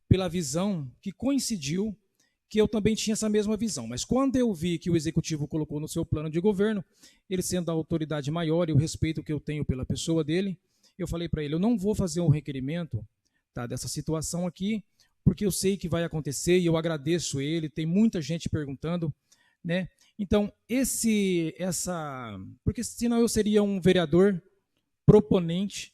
pela visão que coincidiu, que eu também tinha essa mesma visão. Mas quando eu vi que o Executivo colocou no seu plano de governo, ele sendo a autoridade maior e o respeito que eu tenho pela pessoa dele, eu falei para ele, eu não vou fazer um requerimento, tá, dessa situação aqui, porque eu sei que vai acontecer e eu agradeço ele, tem muita gente perguntando, né? Então, porque senão eu seria um vereador proponente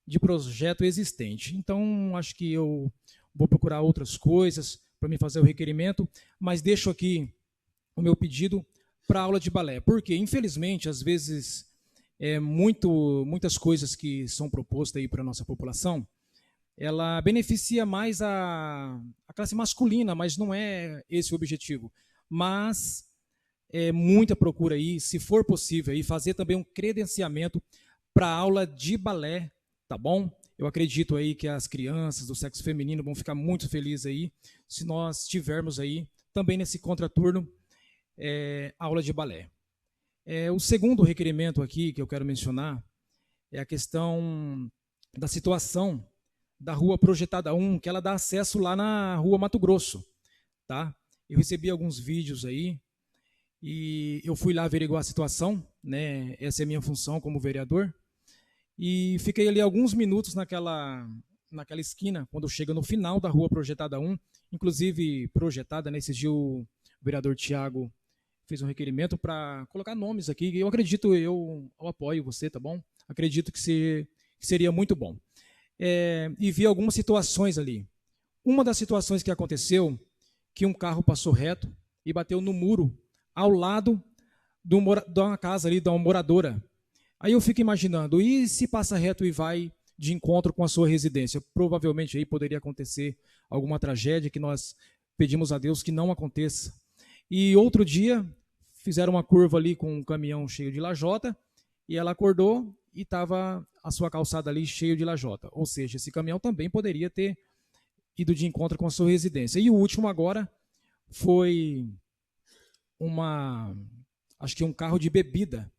de projeto existente. Então, acho que eu vou procurar outras coisas para me fazer o requerimento, mas deixo aqui o meu pedido para a aula de balé, porque, infelizmente, às vezes, muitas coisas que são propostas aí para a nossa população, ela beneficia mais a classe masculina, mas não é esse o objetivo. Mas muita procura aí, se for possível, aí, fazer também um credenciamento para a aula de balé, tá bom? Eu acredito aí que as crianças do sexo feminino vão ficar muito felizes aí, se nós tivermos aí, também nesse contraturno, aula de balé. O segundo requerimento aqui que eu quero mencionar é a questão da situação da Rua Projetada 1, que ela dá acesso lá na Rua Mato Grosso, tá? Eu recebi alguns vídeos aí, e eu fui lá averiguar a situação, né? Essa é a minha função como vereador, e fiquei ali alguns minutos naquela esquina, quando chega no final da Rua Projetada 1, inclusive projetada, nesse dia o vereador Tiago fez um requerimento para colocar nomes aqui, e eu acredito, eu apoio você, tá bom? Acredito que seria muito bom. E vi algumas situações ali. Uma das situações que aconteceu, que um carro passou reto e bateu no muro ao lado de uma casa ali, de uma moradora. Aí eu fico imaginando, e se passa reto e vai de encontro com a sua residência? Provavelmente aí poderia acontecer alguma tragédia que nós pedimos a Deus que não aconteça. E outro dia, fizeram uma curva ali com um caminhão cheio de lajota, e ela acordou e estava a sua calçada ali cheia de lajota. Ou seja, esse caminhão também poderia ter ido de encontro com a sua residência. E o último agora foi acho que um carro de bebida,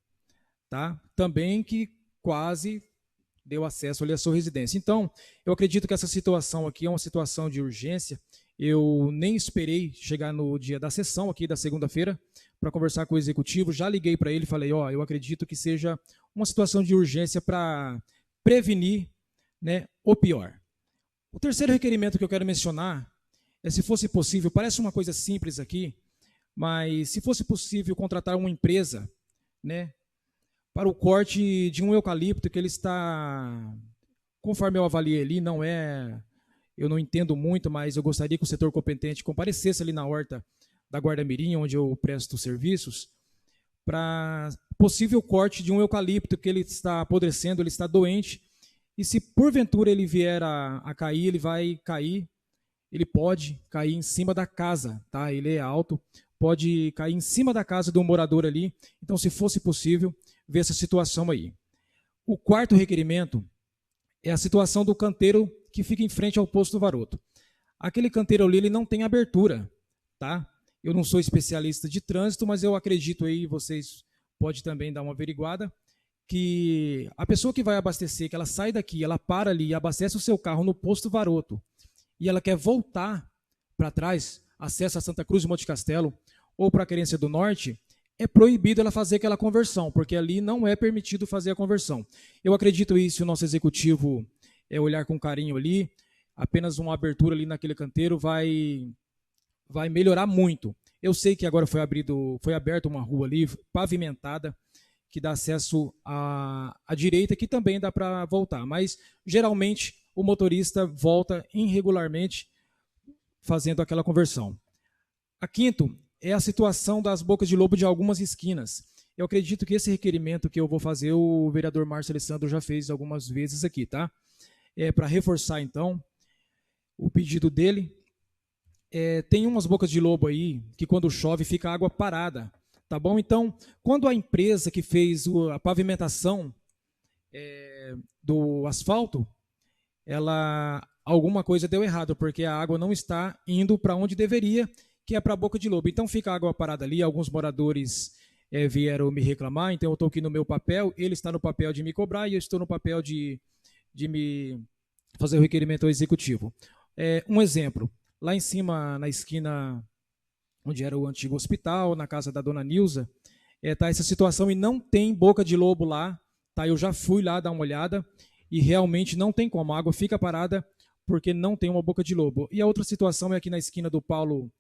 tá? Também que quase deu acesso ali à sua residência. Então, eu acredito que essa situação aqui é uma situação de urgência. Eu nem esperei chegar no dia da sessão aqui da segunda-feira para conversar com o executivo. Já liguei para ele e falei, eu acredito que seja uma situação de urgência para prevenir, né, o pior. O terceiro requerimento que eu quero mencionar é, se fosse possível, parece uma coisa simples aqui, mas se fosse possível contratar uma empresa, né, para o corte de um eucalipto que ele está, conforme eu avaliei ali, eu não entendo muito, mas eu gostaria que o setor competente comparecesse ali na horta da Guarda-Mirim, onde eu presto serviços, para possível corte de um eucalipto que ele está apodrecendo, ele está doente, e se porventura ele vier a cair, ele pode cair em cima da casa, tá? Ele é alto, pode cair em cima da casa do morador ali. Então, se fosse possível, ver essa situação aí. O quarto requerimento é a situação do canteiro que fica em frente ao posto do Varoto. Aquele canteiro ali, ele não tem abertura, tá? Eu não sou especialista de trânsito, mas eu acredito aí, vocês podem também dar uma averiguada, que a pessoa que vai abastecer, que ela sai daqui, ela para ali e abastece o seu carro no posto Varoto, e ela quer voltar para trás, acesso a Santa Cruz de Monte Castelo, ou para a Querência do Norte, é proibido ela fazer aquela conversão, porque ali não é permitido fazer a conversão. Eu acredito isso, se o nosso executivo olhar com carinho ali, apenas uma abertura ali naquele canteiro vai melhorar muito. Eu sei que agora foi aberta uma rua ali, pavimentada, que dá acesso à direita, que também dá para voltar, mas geralmente o motorista volta irregularmente fazendo aquela conversão. A quinto é a situação das bocas de lobo de algumas esquinas. Eu acredito que esse requerimento que eu vou fazer, o vereador Márcio Alessandro já fez algumas vezes aqui, tá? Para reforçar, então, o pedido dele tem umas bocas de lobo aí que quando chove fica água parada, tá bom? Então, quando a empresa que fez a pavimentação do asfalto, alguma coisa deu errado, porque a água não está indo para onde deveria, que é para a boca de lobo. Então fica a água parada ali, alguns moradores vieram me reclamar, então eu estou aqui no meu papel, ele está no papel de me cobrar e eu estou no papel de me fazer o requerimento ao executivo. Um exemplo, lá em cima, na esquina onde era o antigo hospital, na casa da dona Nilza, tá essa situação e não tem boca de lobo lá, tá? Eu já fui lá dar uma olhada e realmente não tem como, a água fica parada porque não tem uma boca de lobo. E a outra situação é aqui na esquina do Paulo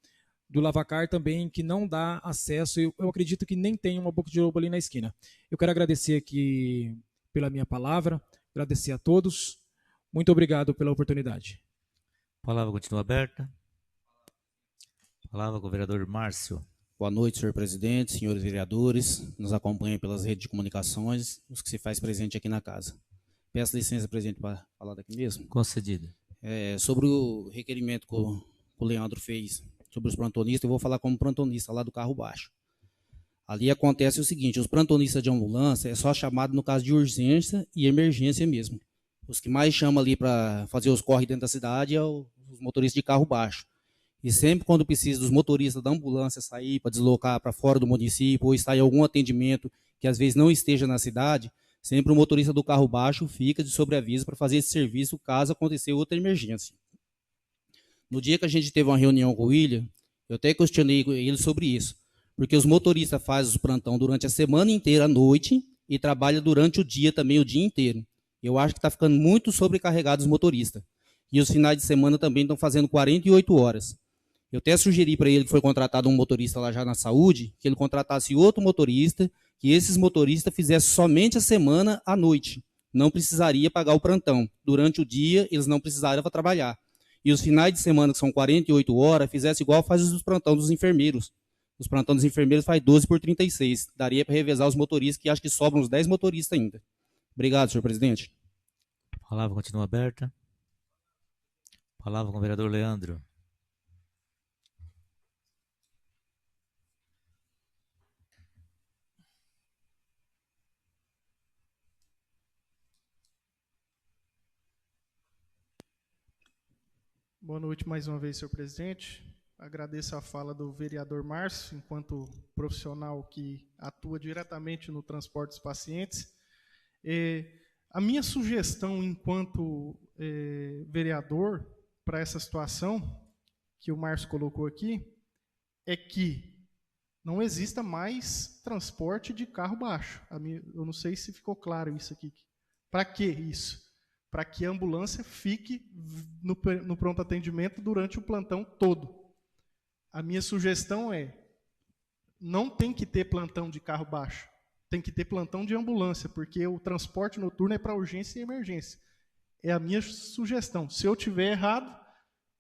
do Lavacar também, que não dá acesso, eu acredito que nem tem uma boca de lobo ali na esquina. Eu quero agradecer aqui pela minha palavra, agradecer a todos, muito obrigado pela oportunidade. A palavra continua aberta. Palavra com o vereador Márcio. Boa noite, senhor presidente, senhores vereadores, nos acompanhem pelas redes de comunicações, os que se faz presente aqui na casa. Peço licença, presidente, para falar daqui mesmo. Concedido. Sobre o requerimento que o Leandro fez sobre os plantonistas, eu vou falar como plantonista lá do carro baixo. Ali acontece o seguinte, os plantonistas de ambulância é só chamado no caso de urgência e emergência mesmo. Os que mais chamam ali para fazer os corre dentro da cidade é os motoristas de carro baixo. E sempre quando precisa dos motoristas da ambulância sair para deslocar para fora do município ou estar em algum atendimento que às vezes não esteja na cidade, sempre o motorista do carro baixo fica de sobreaviso para fazer esse serviço caso acontecer outra emergência. No dia que a gente teve uma reunião com o William, eu até questionei ele sobre isso, porque os motoristas fazem os plantão durante a semana inteira à noite e trabalham durante o dia também, o dia inteiro. Eu acho que está ficando muito sobrecarregado os motoristas. E os finais de semana também estão fazendo 48 horas. Eu até sugeri para ele que foi contratado um motorista lá já na saúde, que ele contratasse outro motorista, que esses motoristas fizessem somente a semana à noite. Não precisaria pagar o plantão. Durante o dia, eles não precisariam trabalhar. E os finais de semana, que são 48 horas, fizesse igual faz os plantão dos enfermeiros. Os plantão dos enfermeiros faz 12 por 36. Daria para revezar os motoristas, que acho que sobram uns 10 motoristas ainda. Obrigado, senhor presidente. A palavra continua aberta. A palavra com o vereador Leandro. Boa noite mais uma vez, senhor presidente. Agradeço a fala do vereador Márcio, enquanto profissional que atua diretamente no transporte dos pacientes. A minha sugestão, enquanto vereador, para essa situação que o Márcio colocou aqui, é que não exista mais transporte de carro baixo. Eu não sei se ficou claro isso aqui. Para que isso? Para que a ambulância fique no pronto atendimento durante o plantão todo. A minha sugestão é, não tem que ter plantão de carro baixo, tem que ter plantão de ambulância, porque o transporte noturno é para urgência e emergência. É a minha sugestão. Se eu tiver errado,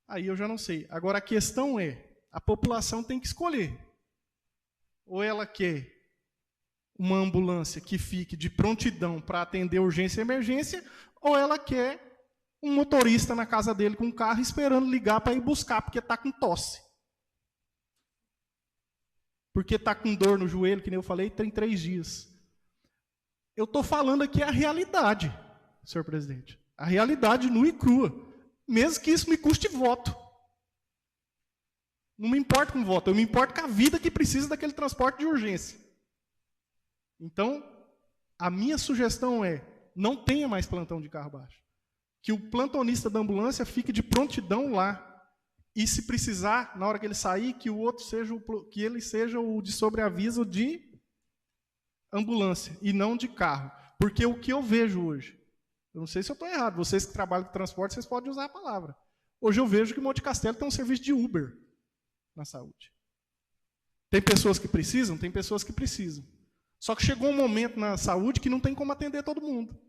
aí eu já não sei. Agora, a questão é, a população tem que escolher. Ou ela quer uma ambulância que fique de prontidão para atender urgência e emergência, ou ela quer um motorista na casa dele com um carro esperando ligar para ir buscar, porque está com tosse. Porque está com dor no joelho, que nem eu falei, tem 3 dias. Eu estou falando aqui a realidade, senhor presidente. A realidade nua e crua. Mesmo que isso me custe voto. Não me importa com voto, eu me importo com a vida que precisa daquele transporte de urgência. Então, a minha sugestão é, não tenha mais plantão de carro baixo. Que o plantonista da ambulância fique de prontidão lá. E se precisar, na hora que ele sair, que o outro seja que ele seja o de sobreaviso de ambulância e não de carro. Porque o que eu vejo hoje, eu não sei se eu estou errado, vocês que trabalham com transporte, vocês podem usar a palavra. Hoje eu vejo que Monte Castelo tem um serviço de Uber na saúde. Tem pessoas que precisam? Tem pessoas que precisam. Só que chegou um momento na saúde que não tem como atender todo mundo.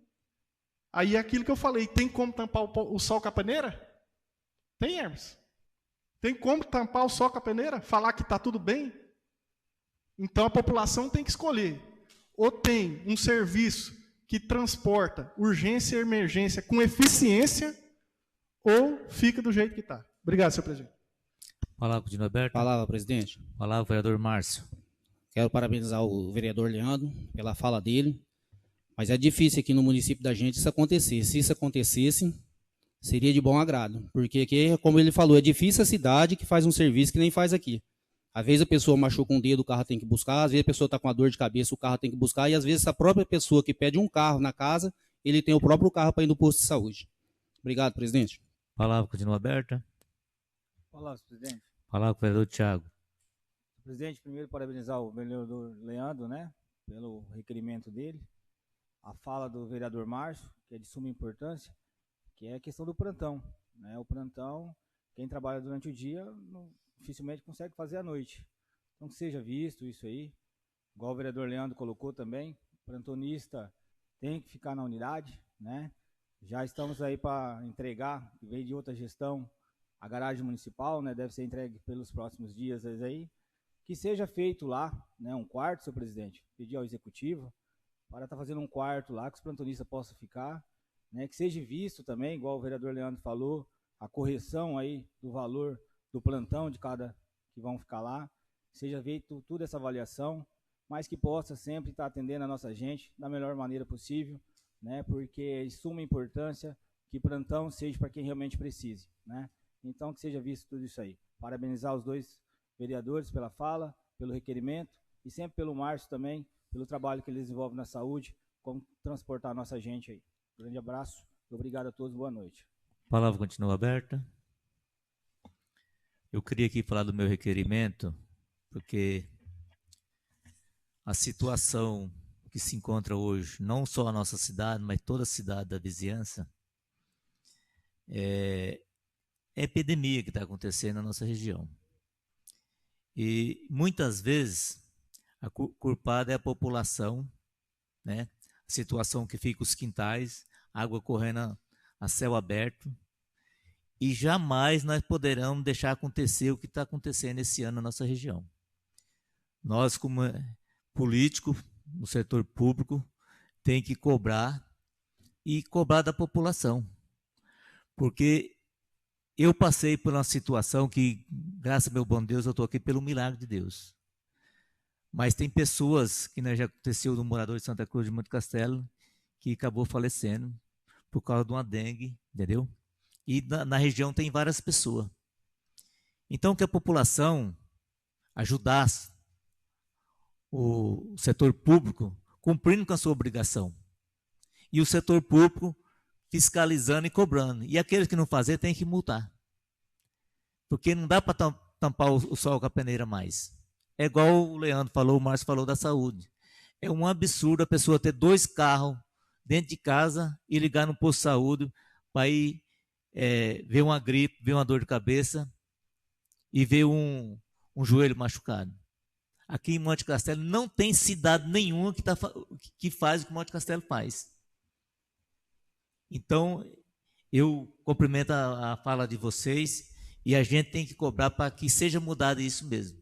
Aí é aquilo que eu falei, tem como tampar o sol com a peneira? Tem, Hermes? Tem como tampar o sol com a peneira? Falar que está tudo bem? Então a população tem que escolher. Ou tem um serviço que transporta urgência e emergência com eficiência, ou fica do jeito que está. Obrigado, senhor presidente. Palavra continua aberta. Palavra, presidente. Palavra, vereador Márcio. Quero parabenizar o vereador Leandro pela fala dele, mas é difícil aqui no município da gente isso acontecer. Se isso acontecesse, seria de bom agrado, porque aqui, como ele falou, é difícil a cidade que faz um serviço que nem faz aqui. Às vezes a pessoa machuca um dedo, o carro tem que buscar, às vezes a pessoa está com uma dor de cabeça, o carro tem que buscar, e às vezes a própria pessoa que pede um carro na casa, ele tem o próprio carro para ir no posto de saúde. Obrigado, presidente. Palavra continua aberta. Palavra, presidente. Palavra, vereador Thiago. Presidente, primeiro parabenizar o vereador Leandro, né, pelo requerimento dele. A fala do vereador Márcio, que é de suma importância, que é a questão do plantão, né? O plantão, quem trabalha durante o dia, dificilmente consegue fazer à noite. Então que seja visto isso aí, igual o vereador Leandro colocou também, o plantonista tem que ficar na unidade, né? Já estamos aí para entregar, que veio de outra gestão, a garagem municipal, né? Deve ser entregue pelos próximos dias aí, que seja feito lá, né? Um quarto, senhor presidente, pedir ao executivo, para estar fazendo um quarto lá, que os plantonistas possam ficar, né? Que seja visto também, igual o vereador Leandro falou, a correção aí do valor do plantão de cada que vão ficar lá, seja feito toda essa avaliação, mas que possa sempre estar atendendo a nossa gente da melhor maneira possível, né? Porque é de suma importância que plantão seja para quem realmente precise, né? Então que seja visto tudo isso aí. Parabenizar os dois vereadores pela fala, pelo requerimento e sempre pelo Márcio também, pelo trabalho que ele desenvolve na saúde, como transportar a nossa gente aí. Grande abraço, obrigado a todos, boa noite. A palavra continua aberta. Eu queria aqui falar do meu requerimento, porque a situação que se encontra hoje, não só a nossa cidade, mas toda a cidade da vizinhança, é epidemia que está acontecendo na nossa região. E muitas vezes a culpada é a população, né? A situação que fica os quintais, água correndo a céu aberto, e jamais nós poderemos deixar acontecer o que está acontecendo esse ano na nossa região. Nós, como políticos, no setor público, tem que cobrar e cobrar da população. Porque eu passei por uma situação que, graças ao meu bom Deus, eu estou aqui pelo milagre de Deus. Mas tem pessoas, que já aconteceu no morador de Santa Cruz de Monte Castelo, que acabou falecendo por causa de uma dengue, entendeu? E na região tem várias pessoas. Então, que a população ajudasse o setor público cumprindo com a sua obrigação. E o setor público fiscalizando e cobrando. E aqueles que não fazem tem que multar. Porque não dá para tampar o sol com a peneira mais. É igual o Leandro falou, o Márcio falou da saúde. É um absurdo a pessoa ter 2 carros dentro de casa e ligar no posto de saúde para ir ver uma gripe, ver uma dor de cabeça e ver um joelho machucado. Aqui em Monte Castelo não tem cidade nenhuma que faz o que Monte Castelo faz. Então, eu cumprimento a fala de vocês e a gente tem que cobrar para que seja mudado isso mesmo.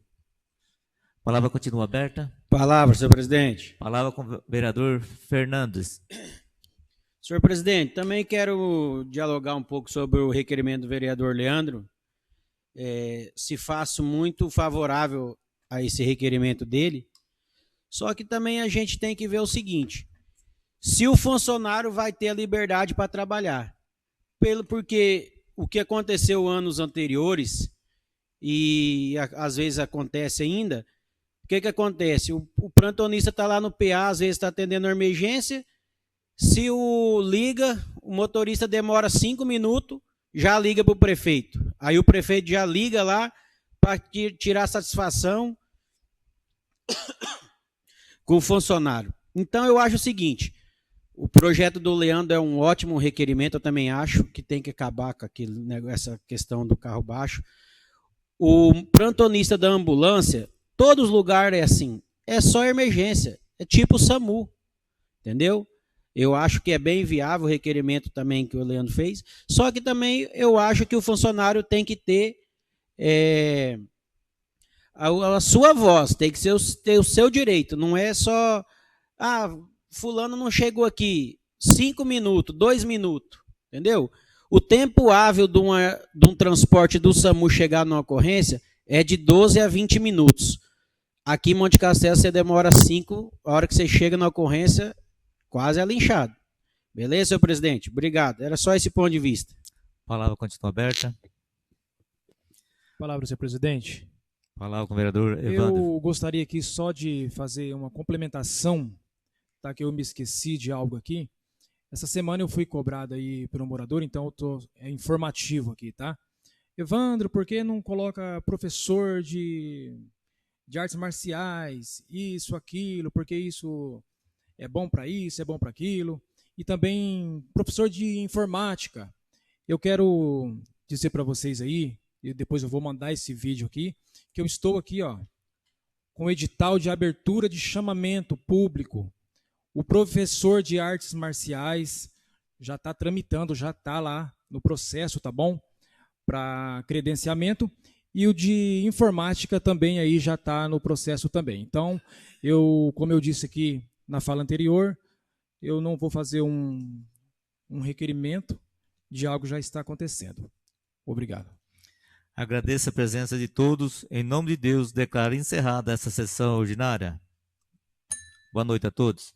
A palavra continua aberta. Palavra, senhor presidente. Palavra com o vereador Fernandes. Senhor presidente, também quero dialogar um pouco sobre o requerimento do vereador Leandro. Se faço muito favorável a esse requerimento dele, só que também a gente tem que ver o seguinte: se o funcionário vai ter a liberdade para trabalhar, porque o que aconteceu anos anteriores, e às vezes acontece ainda, o que acontece? O plantonista está lá no PA, às vezes está atendendo a emergência, se liga, o motorista demora 5 minutos, já liga para o prefeito. Aí o prefeito já liga lá para tirar satisfação com o funcionário. Então eu acho o seguinte: o projeto do Leandro é um ótimo requerimento, eu também acho que tem que acabar com essa questão do carro baixo. O plantonista da ambulância, todos os lugares é assim, é só emergência, é tipo o SAMU, entendeu? Eu acho que é bem viável o requerimento também que o Leandro fez, só que também eu acho que o funcionário tem que ter a sua voz, tem que ter o seu direito, não é só, fulano não chegou aqui, 5 minutos, 2 minutos, entendeu? O tempo hábil de um transporte do SAMU chegar numa ocorrência é de 12 a 20 minutos. Aqui em Monte Castelo você demora 5, a hora que você chega na ocorrência, quase é linchado. Beleza, senhor presidente? Obrigado. Era só esse ponto de vista. A palavra continua aberta. Palavra, senhor presidente. Palavra com o vereador Evandro. Eu gostaria aqui só de fazer uma complementação, tá? Que eu me esqueci de algo aqui. Essa semana eu fui cobrado aí pelo morador, então eu tô informativo aqui, tá? Evandro, por que não coloca professor de artes marciais, isso, aquilo, porque isso é bom para isso, é bom para aquilo. E também professor de informática. Eu quero dizer para vocês aí, e depois eu vou mandar esse vídeo aqui, que eu estou aqui, ó, com o edital de abertura de chamamento público. O professor de artes marciais já está tramitando, já está lá no processo, tá bom? Para credenciamento. E o de informática também aí já está no processo também. Então, como eu disse aqui na fala anterior, eu não vou fazer um requerimento de algo que já está acontecendo. Obrigado. Agradeço a presença de todos. Em nome de Deus, declaro encerrada essa sessão ordinária. Boa noite a todos.